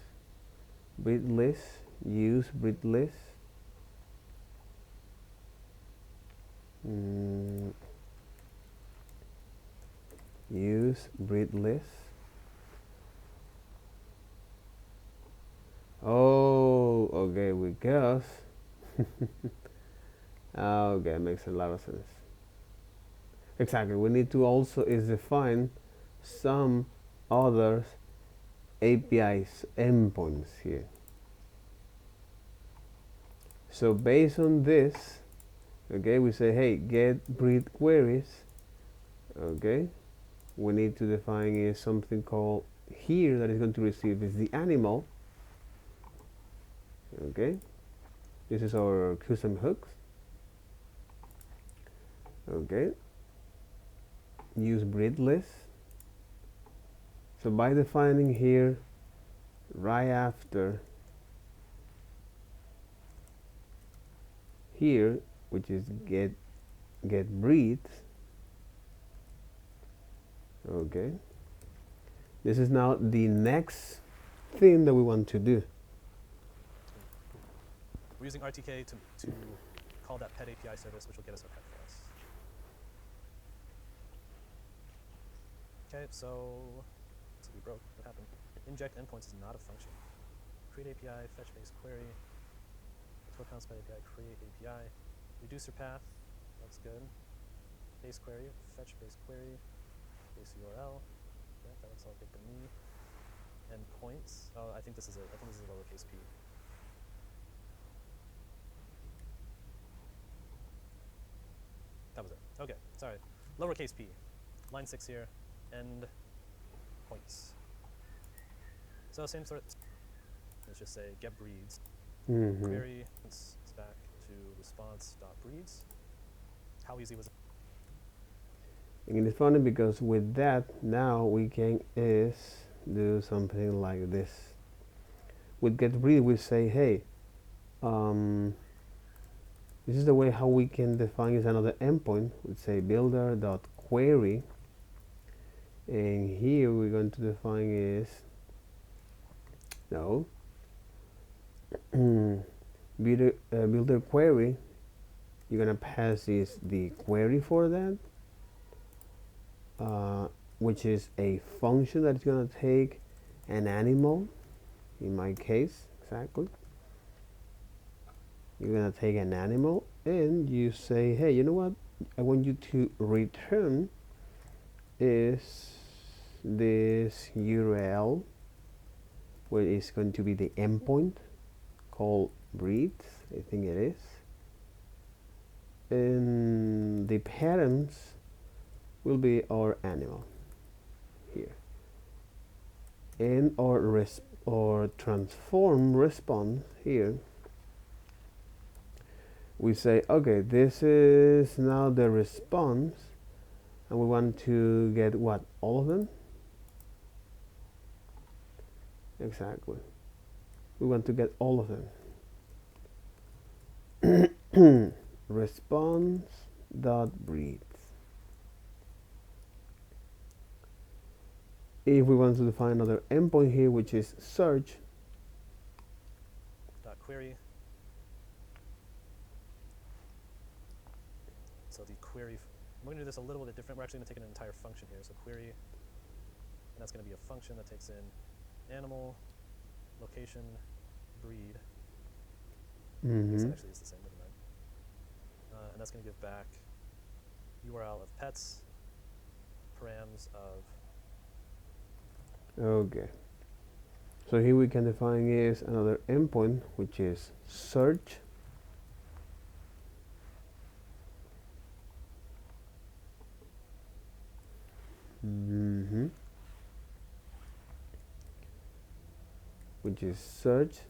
Speaker 1: Breed list. Use breed list. Use breed list. Oh, okay, because okay, makes a lot of sense. Exactly, we need to also is define some other APIs endpoints here. So based on this, okay, we say, hey, get breed queries. Okay, we need to define is something called here that is going to receive is the animal. Okay, this is our custom hooks. Okay, use breed list. So by defining here right after here, which is get breeds. Okay, this is now the next thing that we want to do.
Speaker 2: We're using RTK to call that pet API service, which will get us a pet for us. Okay, so we broke. What happened? Inject endpoints is not a function. Create API, fetch base query. Tool counts by API, create API. Reducer path, that's good. Base query, fetch base query, base URL. Okay, that looks all good to me. Endpoints. Oh, I think this is a lowercase p. sorry, lowercase p, line 6 here, end points. So same sort. Let's just say get breeds. Query is back to response.breeds. How easy was it?
Speaker 1: And it's funny because with that now we can do something like this. With get breed we say, hey, this is the way how we can define is another endpoint. We'd say builder.query, and here we're going to define is no builder query. You're gonna pass is the query for that, which is a function that is gonna take an animal. In my case, exactly. You're gonna take an animal and you say, hey, you know what? I want you to return is this URL where it's going to be the endpoint called breeds, I think it is. And the parents will be our animal here. And our transform response here, we say, okay, this is now the response, and we want to get what? All of them? Exactly. We want to get all of them. Response.breeds. If we want to define another endpoint here, which is search.
Speaker 2: .query. So the query, we're going to do this a little bit different. We're actually going to take an entire function here. So query, and that's going to be a function that takes in animal, location, breed. This actually is the same, never mind. And that's going to give back URL of pets, params of.
Speaker 1: Okay. So here we can define is another endpoint, which is search. Which is search.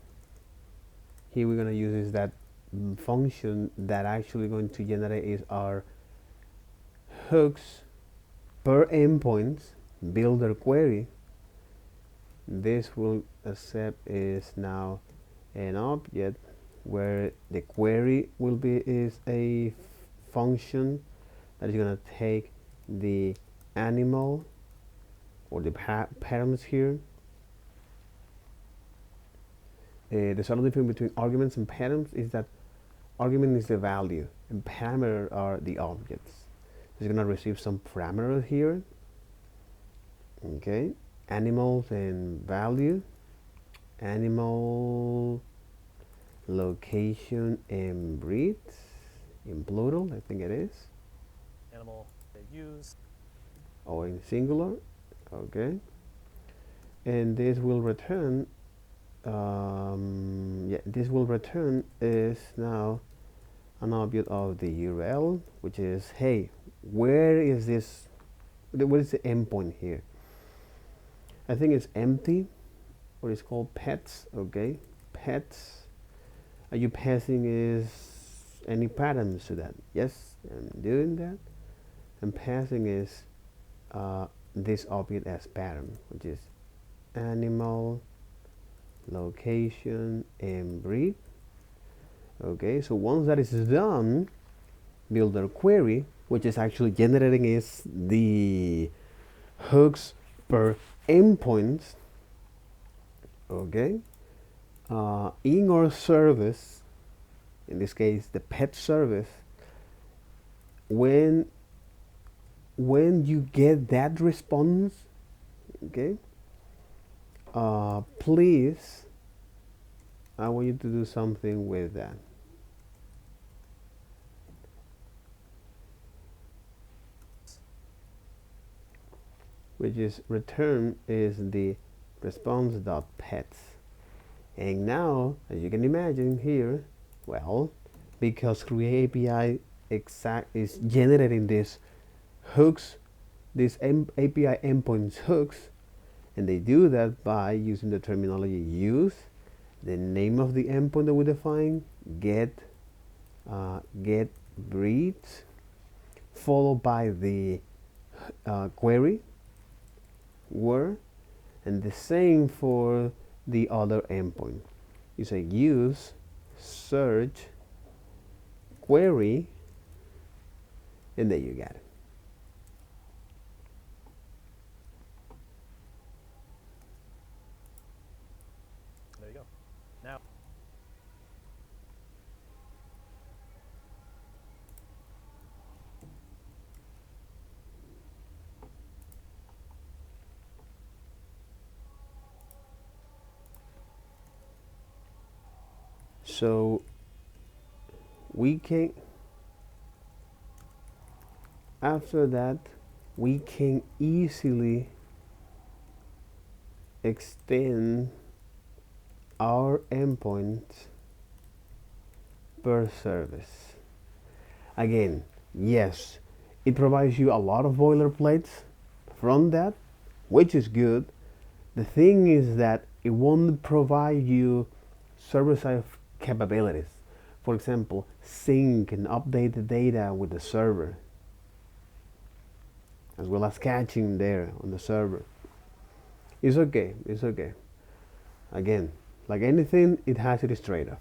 Speaker 1: Here we're going to use is that function that actually going to generate is our hooks per endpoints builder query. This will accept is now an object where the query will be is a function that is going to take the animal or the params here. The sort of difference between arguments and params is that argument is the value and parameter are the objects. So it's going to receive some parameter here. Okay, animals and value, animal, location and breeds in plural, I think it is.
Speaker 2: Animal they use.
Speaker 1: Or in singular, okay. And this will return, this will return is now an object of the URL, which is, hey, where is this, what is the endpoint here? I think it's empty, or it's called pets, okay. Pets, are you passing is any patterns to that? Yes, I'm doing that. And passing is this object as pattern, which is animal, location and breed. Okay, so once that is done, builder query, which is actually generating is the hooks per endpoints. Okay, in our service, in this case the pet service, when you get that response, okay, please, I want you to do something with that. Which is return is the response.pets. And now, as you can imagine here, well, because Create API is generating this hooks, these API endpoints hooks, and they do that by using the terminology use, the name of the endpoint that we define, get breeds, followed by the query word, and the same for the other endpoint. You say use search query, and there you got it.
Speaker 2: There you go. Now,
Speaker 1: so we can, after that, we can easily extend our endpoints per service. Again, yes, it provides you a lot of boilerplates from that, which is good. The thing is that it won't provide you server-side capabilities. For example, sync and update the data with the server, as well as caching there on the server. It's okay, it's okay. Again, like anything, it has its trade-off.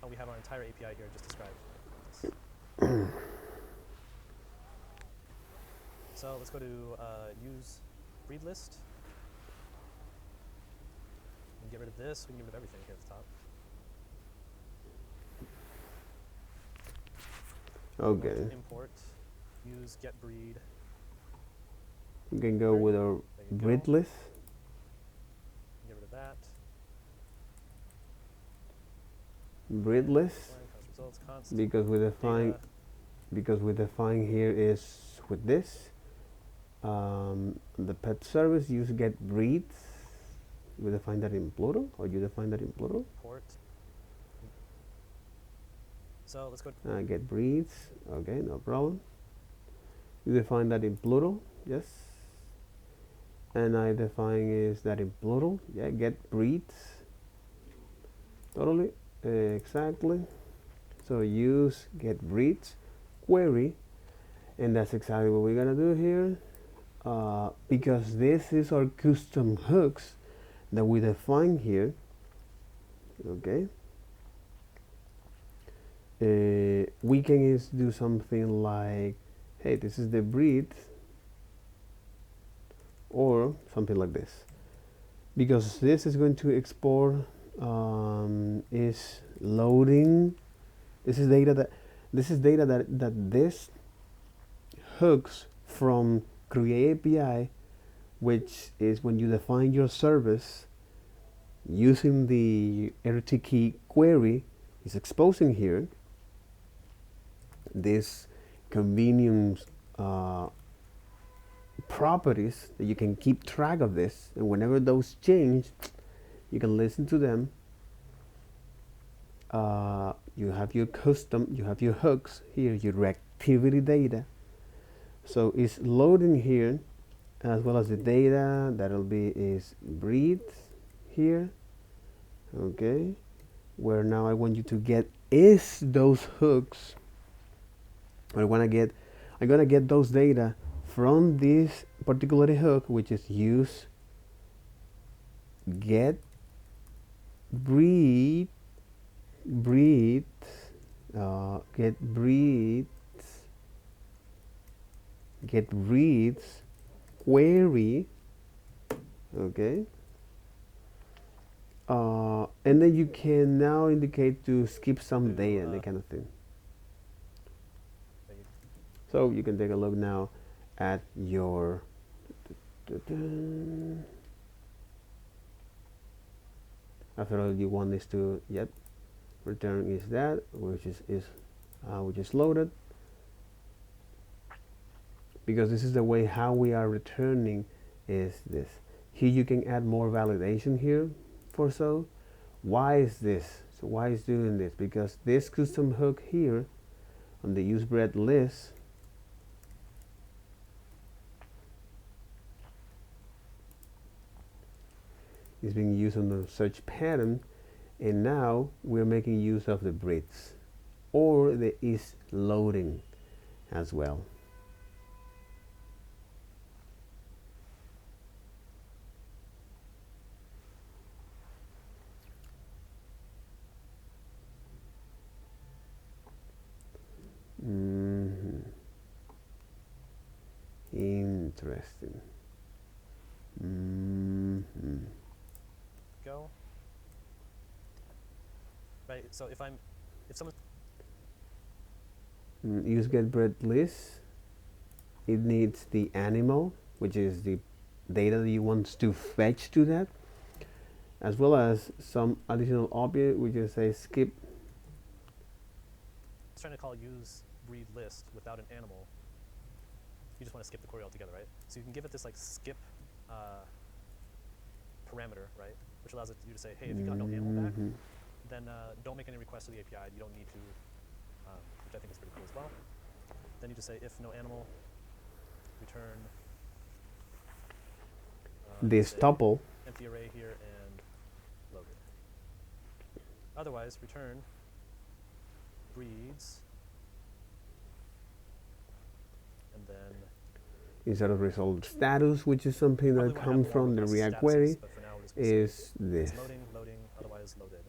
Speaker 2: we have our entire API here just described. So let's go to use breed list. We can get rid of this. We can get rid of everything here at the top.
Speaker 1: Okay.
Speaker 2: Import, use get breed.
Speaker 1: We can go with our breed list.
Speaker 2: Get rid of that.
Speaker 1: Breed list,
Speaker 2: results,
Speaker 1: because we define here is with this. The pet service, you get breeds. You define that in plural, or you define that in plural?
Speaker 2: Import. So let's go.
Speaker 1: Get breeds. Okay, no problem. You define that in plural, yes. And I define is that in plural, yeah. Get breeds. Totally, exactly. So use get breeds query, and that's exactly what we're gonna do here. Because this is our custom hooks that we define here. Okay. We can do something like, hey, this is the breed, or something like this, because this is going to export, is loading. This is data that this hooks from create API, which is when you define your service using the RTK query, is exposing here this convenience properties that you can keep track of this, and whenever those change, you can listen to them. You have your hooks here, your reactivity data. So it's loading here, as well as the data that'll be is breed here. Okay, where now I want you to get is those hooks. I'm gonna get those data from this particular hook, which is use get breed get breeds query. Okay. And then you can now indicate to skip some data and that kind of thing. So you can take a look now at your after all, you want this to return is that which is loaded, because this is the way how we are returning is this. Here you can add more validation here for so. Why is this? So why is doing this? Because this custom hook here on the use bread list is being used on the search pattern, and now we're making use of the breeds, or the is loading as well. Interesting.
Speaker 2: Go. Right. So if someone
Speaker 1: Use get bread list, it needs the animal, which is the data that you want to fetch to that, as well as some additional object. We just say skip.
Speaker 2: is trying to call use breed list without an animal, you just want to skip the query altogether, right? So you can give it this like skip parameter, right? Which allows you to say, hey, if you got no animal back, then don't make any requests to the API. You don't need to, which I think is pretty cool as well. Then you just say if no animal, return
Speaker 1: This tuple.
Speaker 2: empty array here and loaded. Otherwise, return breeds, and then
Speaker 1: Instead of result status, which is something that comes from the React query, is this.
Speaker 2: It's loading, otherwise loaded.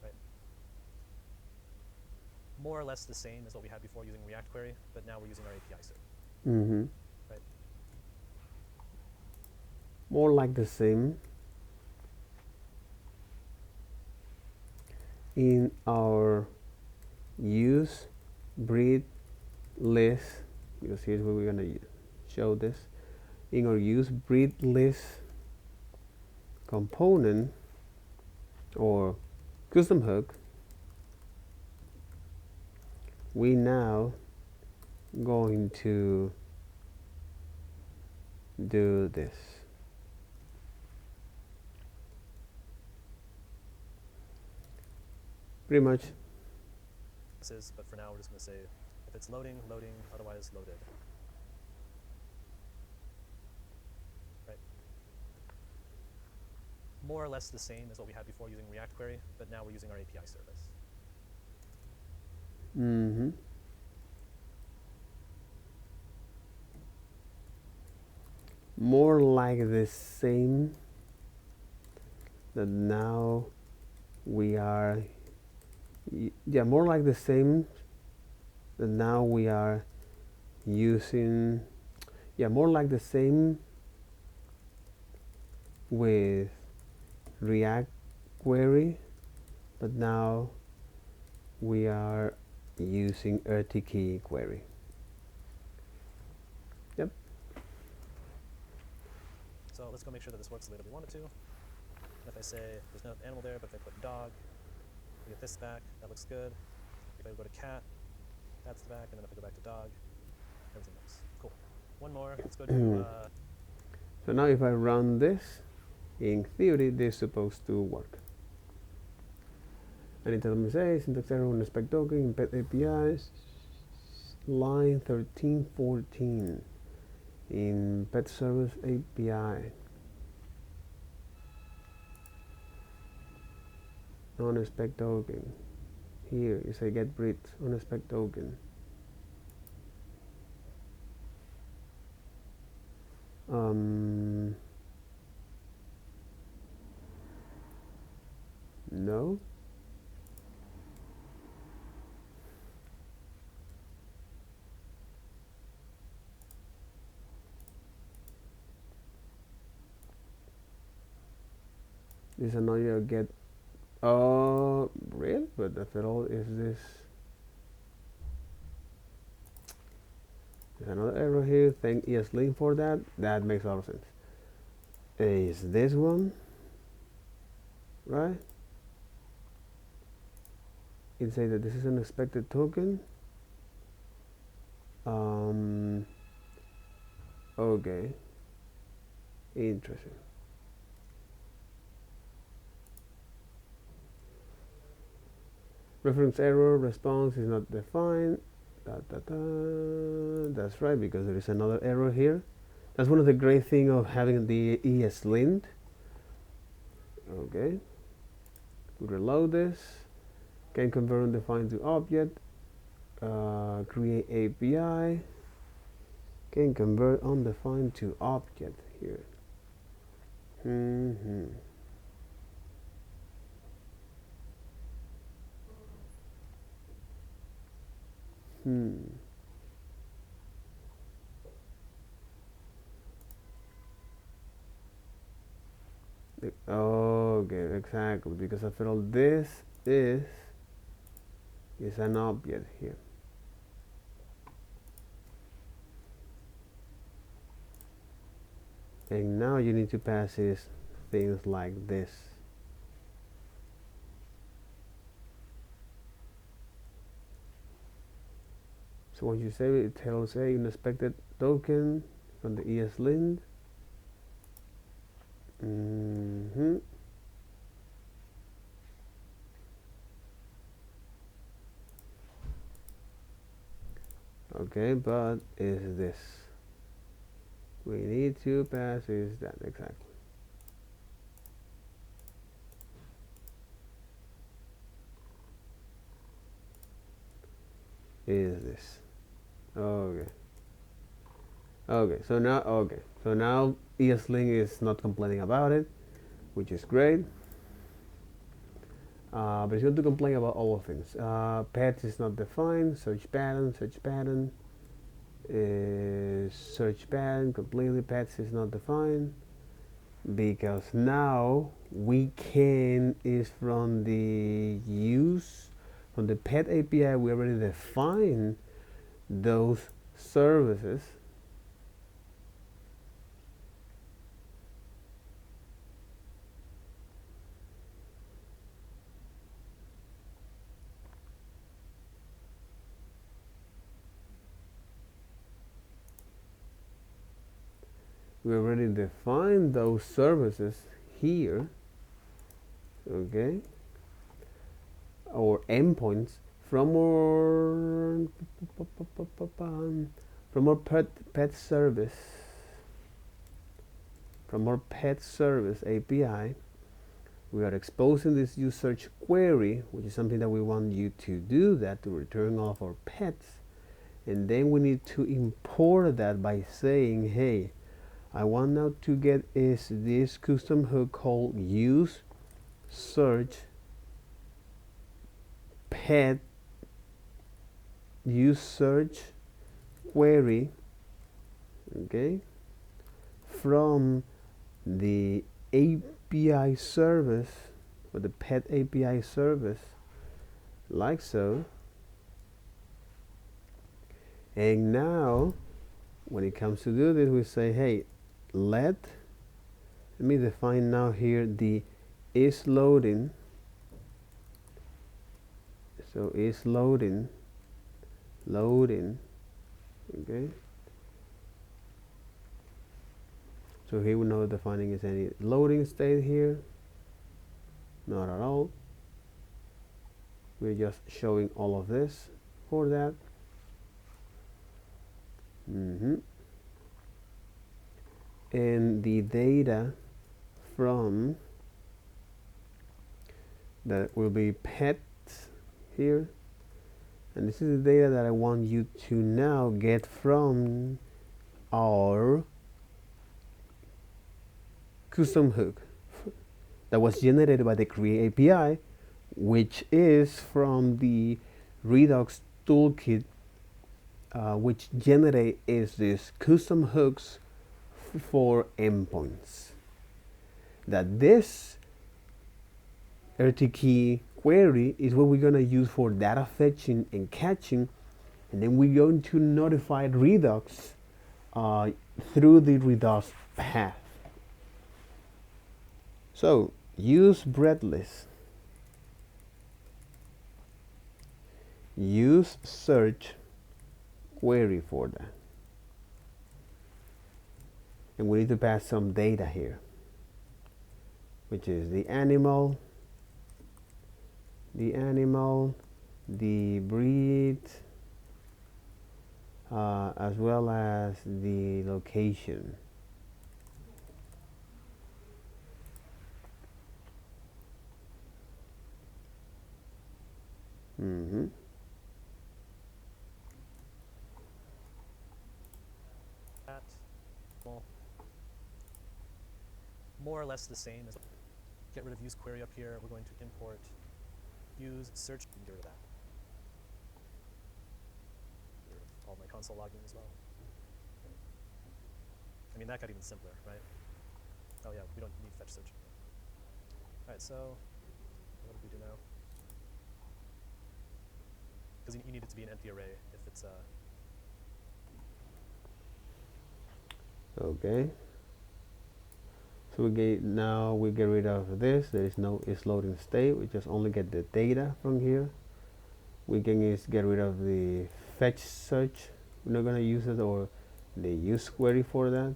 Speaker 2: Right. More or less the same as what we had before using React query, but now we're using our API server. Right.
Speaker 1: More like the same. In our use breed list, because here's where we're going to show this. In our use breed list component or custom hook, we now going to do this. Pretty much.
Speaker 2: But for now, we're just going to say if it's loading, otherwise loaded. Right. More or less the same as what we had before using React query, but now we're using our API service.
Speaker 1: More like the same that now we are, yeah, more like the same that now we are using, yeah, more like the same with React query, but now we are using RTK query. Yep.
Speaker 2: So let's go make sure that this works the way that we want it to. And if I say there's no animal there, but if I put dog, we get this back. That looks good. If I go to cat, that's the back. And then if I go back to dog, everything looks cool. One more. Let's go do.
Speaker 1: So now if I run this, in theory, this is supposed to work. And it tells me, say, syntax error on spec token, pet APIs, line 1314 in pet service API. On spec token. Here you say get breed on a spec token. No. This is another get. Real, but after all, is this? There's another error here. Thank ESLink for that. That makes a lot of sense. Is this one right? It says that this is an expected token. Okay, interesting. Reference error, response is not defined. That's right, because there is another error here. That's one of the great things of having the ESLint. Okay, we reload this. Can convert undefined to object. Create API. Can convert undefined to object here. Okay, exactly, because after all, this is an object here. And now you need to pass these things like this. So once you save it, it tells a unexpected token from the ESLint. Okay, but is this? We need to pass is that exactly. Is this? Okay. So now ESLint is not complaining about it, which is great. But it's going to complain about all of things. Pets is not defined. Search pattern completely. Pets is not defined because now we can is from the pet API we already defined those services. We already defined those services here, okay, or endpoints from our pet service, from our pet service API. We are exposing this use search query, which is something that we want you to do, that to return all of our pets, and then we need to import that by saying, hey, I want now to get is this custom hook called use search query, okay, from the API service, or the pet API service, like so. And now when it comes to do this, we say, hey, let me define now here the is loading. So is loading, okay. So here we're not defining is any loading state here, not at all. We're just showing all of this for that. And the data from that will be pets here, and this is the data that I want you to now get from our custom hook that was generated by the Create API, which is from the Redux Toolkit, which generate is this custom hooks for endpoints. That this RTK query is what we're going to use for data fetching and catching, and then we're going to notify Redux through the Redux path. So use breadless, use search query for that. and we need to pass some data here, which is the animal, the breed, as well as the location.
Speaker 2: That, well, more or less the same as get rid of use query up here. We're going to import use search and get rid of that. Get rid of all my console login as well. I mean, that got even simpler, right? Oh yeah, we don't need fetch search. All right, so what do we do now? Because you need it to be an empty array if it's
Speaker 1: Okay. So now we get rid of this. There is no is loading state. We just only get the data from here. We can get rid of the fetch search. We're not gonna use it, or the use query for that.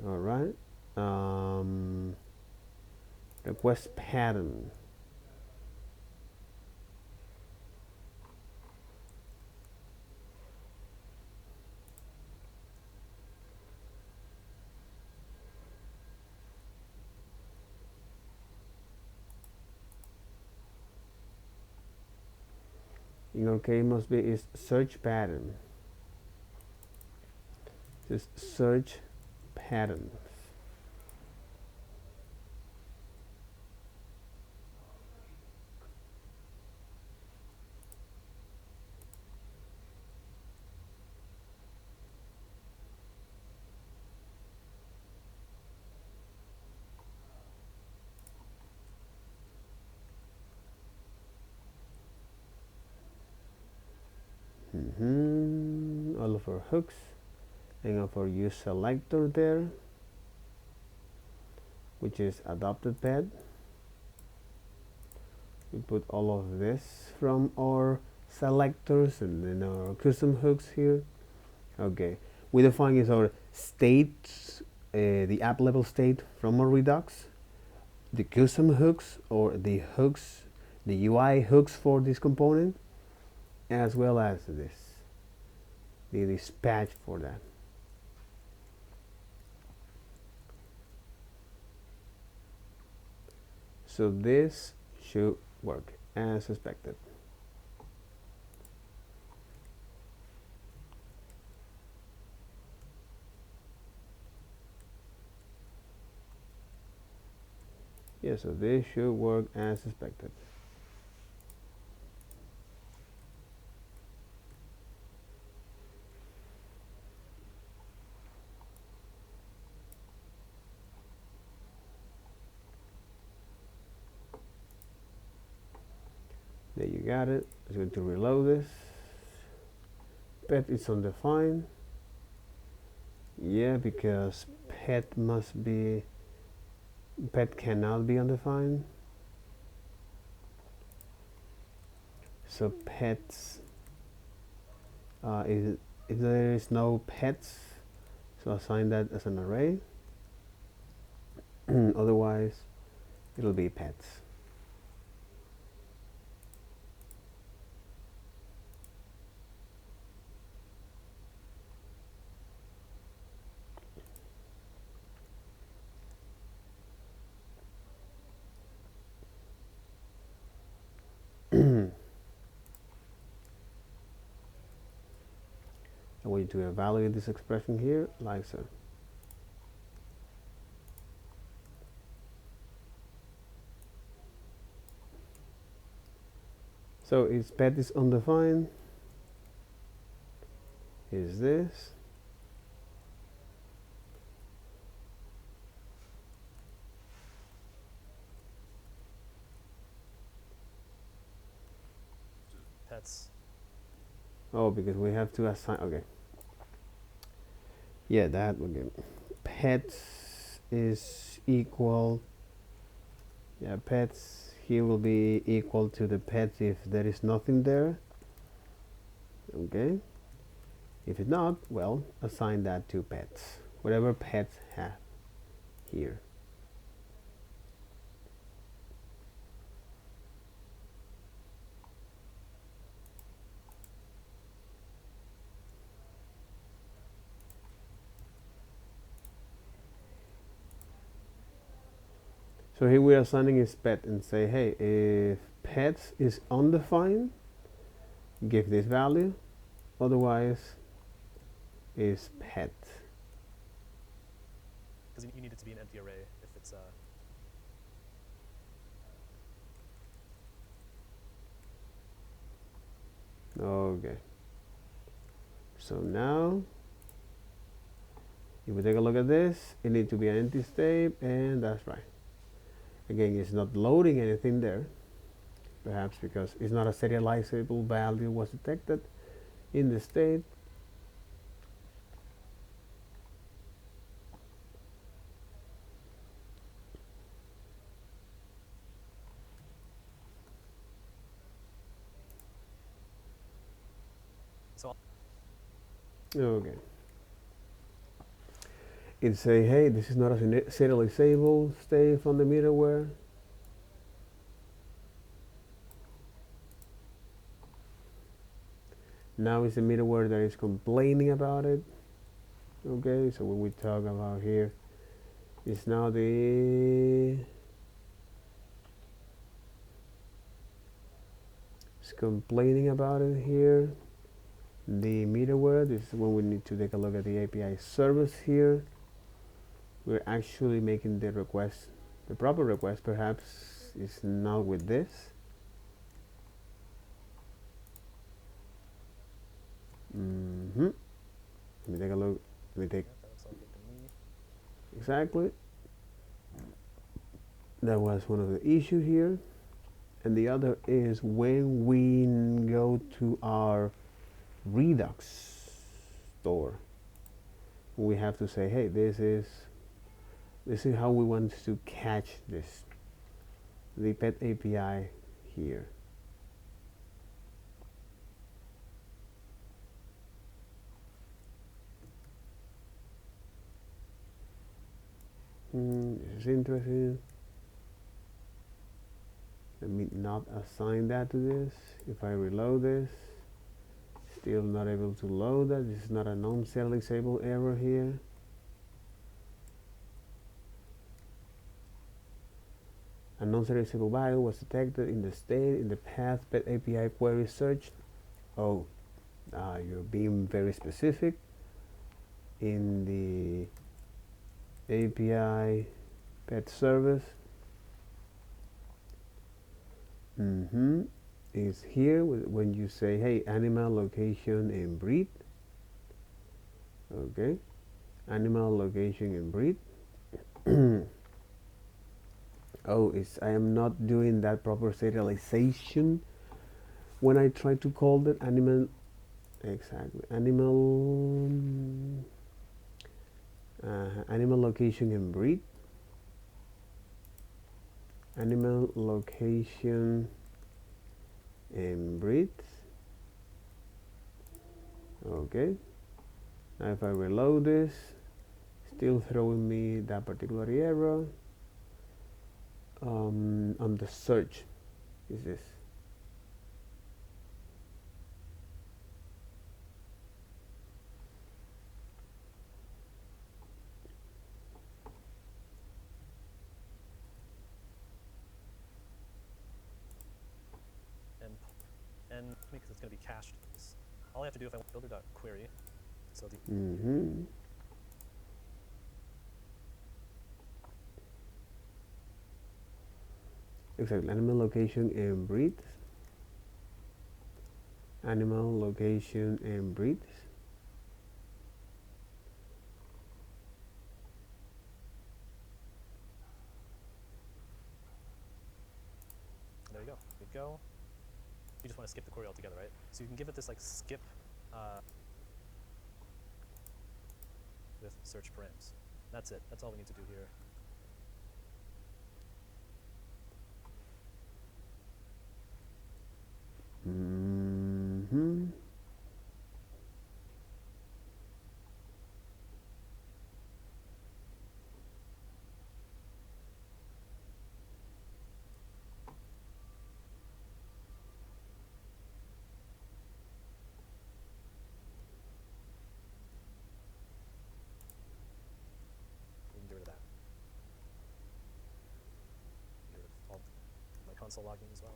Speaker 1: All right. Request pattern. In our case, must be is search pattern. Just search patterns. All of our hooks, and of our use selector there, which is adopted pet. We put all of this from our selectors and then our custom hooks here. Okay, we define is our state, the app level state from our Redux, the custom hooks or the hooks, the UI hooks for this component, as well as this, the dispatch for that. So this should work as expected. Yeah, so this should work as expected. There you got it. I'm going to reload this. Pet is undefined. Yeah, because pet cannot be undefined. So pets, if there is no pets, so assign that as an array. Otherwise, it'll be pets. I want you to evaluate this expression here, like so. So its pet is undefined. Is this?
Speaker 2: pets.
Speaker 1: Oh, because we have to assign. Okay. Yeah, that again. Pets is equal. Yeah, pets here will be equal to the pets if there is nothing there. Okay, if it's not, well, assign that to pets, whatever pets have here. So here we are assigning his pet and say, hey, if pets is undefined, give this value, otherwise is pet.
Speaker 2: Because you need it to be an empty array if it's
Speaker 1: Okay. So now, if we take a look at this, it needs to be an empty state, and that's right. Again, it's not loading anything there, perhaps because it's not a serializable value was detected in the state.
Speaker 2: so.
Speaker 1: Okay. It say, hey, this is not a serializable state from the middleware. Now it's the middleware that is complaining about it. Okay, so when we talk about here, it's now it's complaining about it here. The middleware, this is when we need to take a look at the API service here. We're actually making the request, the proper request perhaps is not with this. Let me take a look. Let me take exactly. That was one of the issues here. And the other is when we go to our Redux store, we have to say, hey, this is how we want to catch this, the pet API here. This is interesting. Let me not assign that to this. If I reload this, still not able to load that. This is not a non-serializable error here. A non-serializable value was detected in the state in the path pet API query search. Oh, you're being very specific. In the API pet service. Is here when you say, hey, animal location and breed. Okay, animal location and breed. Oh, I am not doing that proper serialization when I try to call the animal. Exactly, animal location and breed. Animal location and breed. Okay, now if I reload this, still throwing me that particular error. On the search is this.
Speaker 2: And because it's going to be cached. All I have to do if I want builder.query, so the
Speaker 1: exactly, animal location and breed. Animal location and breed.
Speaker 2: There you go. We go. You just want to skip the query altogether, right? So you can give it this like skip with search params. That's it. That's all we need to do here. console logging as well.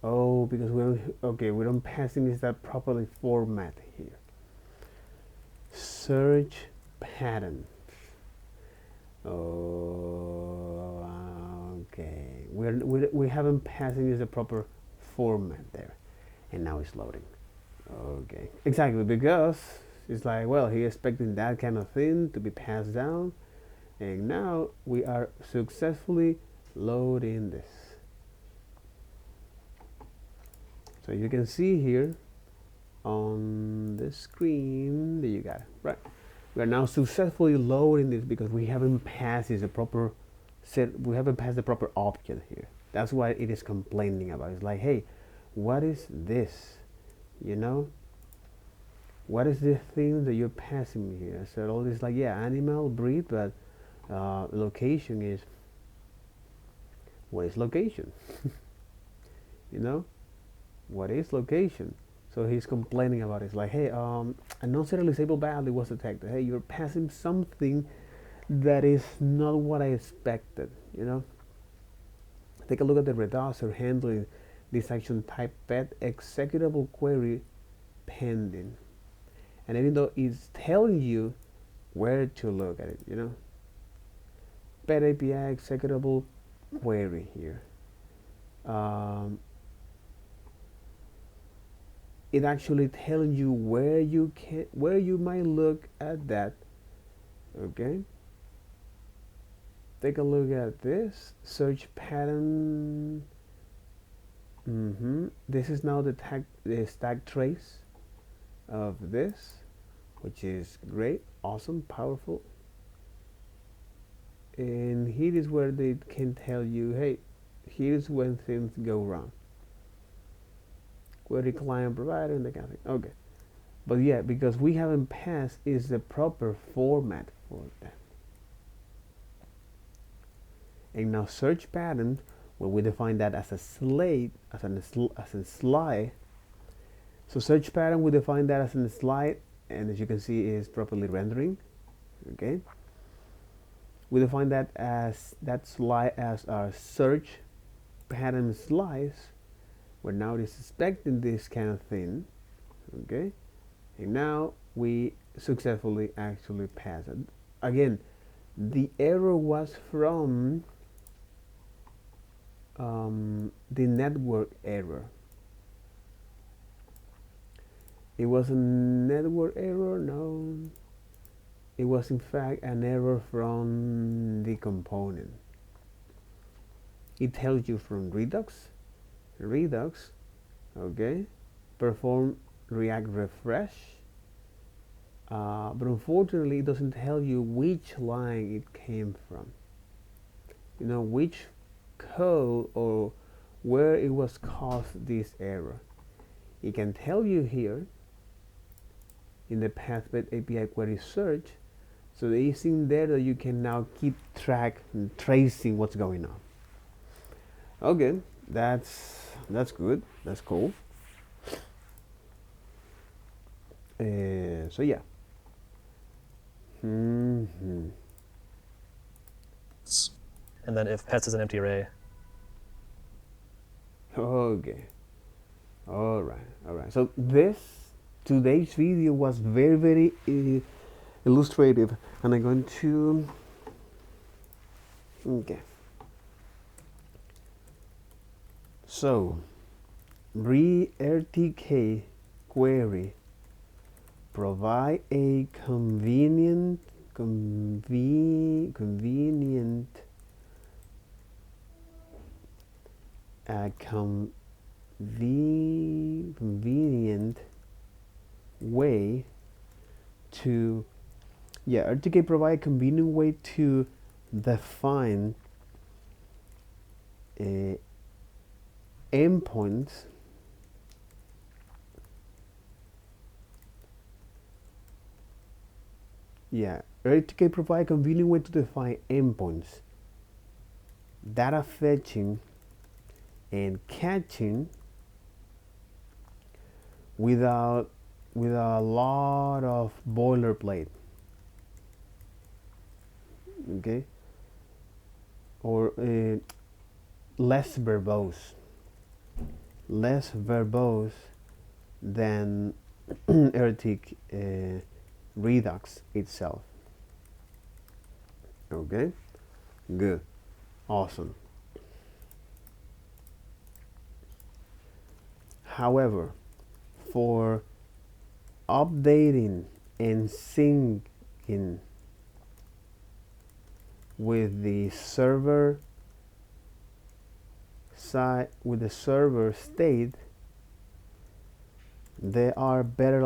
Speaker 1: Oh, because we don't, okay, we don't passing is that properly format here. Search pattern. Oh, okay. We haven't passing is the proper format there, and now it's loading. Okay, exactly, because it's like, well, he expecting that kind of thing to be passed down, and now we are successfully loading this. So you can see here on the screen that you got it, right? We are now successfully loading this because we haven't passed the proper set. We haven't passed the proper object here. That's why it is complaining about. It's like, hey, what is this? You know, what is the thing that you're passing me here? So all this, like, yeah, animal, breed, but location is, what is location? You know, what is location? So he's complaining about it. It's like, hey, a non-serializable value was detected. Hey, you're passing something that is not what I expected, you know. Take a look at the Redux or handling this action type pet executable query pending. And even though it's telling you where to look at it, you know. Pet API executable query here. It actually telling you where you might look at that. Okay. Take a look at this search pattern. This is now the stack trace of this, which is great, awesome, powerful. And here is where they can tell you, hey, here's when things go wrong. Query client provider and that kind of thing. Okay. But yeah, because we haven't passed is the proper format for that. And now search pattern, when we define that as a slide, as a slide. So search pattern, we define that as a slide, and as you can see, is properly rendering. Okay. We define that as that slide as our search pattern slice, where now it is expecting this kind of thing. Okay. And now we successfully actually passed it. Again, the error was from the network error. It was a network error? No. It was in fact an error from the component. It tells you from Redux, okay, perform React refresh, but unfortunately it doesn't tell you which line it came from. You know, which code or where it was caused this error. It can tell you here in the pathbed API query search, so it's in there that you can now keep track and tracing what's going on. Okay, that's good, that's cool. So yeah.
Speaker 2: And then if pets is an empty array.
Speaker 1: Okay. All right. So today's video was very illustrative, and I'm going to. Okay. So, RTK Query provide a convenient way to RTK provide a convenient way to define endpoints RTK provide a convenient way to define endpoints, data fetching and catching without a lot of boilerplate. Okay, or less verbose than RTK Redux itself. Okay, good, awesome. However, for updating and syncing with the server side, with the server state, there are better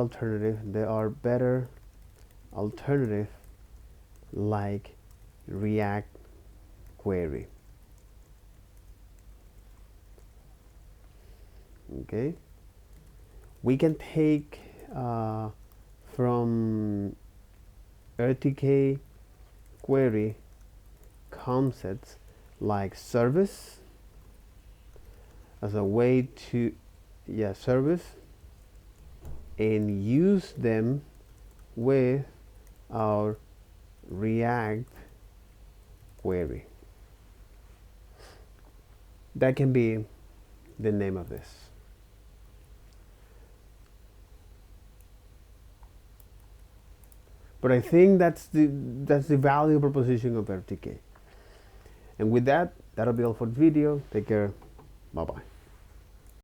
Speaker 1: alternatives like React Query. Okay, we can take from RTK Query concepts like service as a way to service, and use them with our React Query. That can be the name of this. But I think that's the value proposition of RTK. And with that, that'll be all for the video. Take care. Bye bye.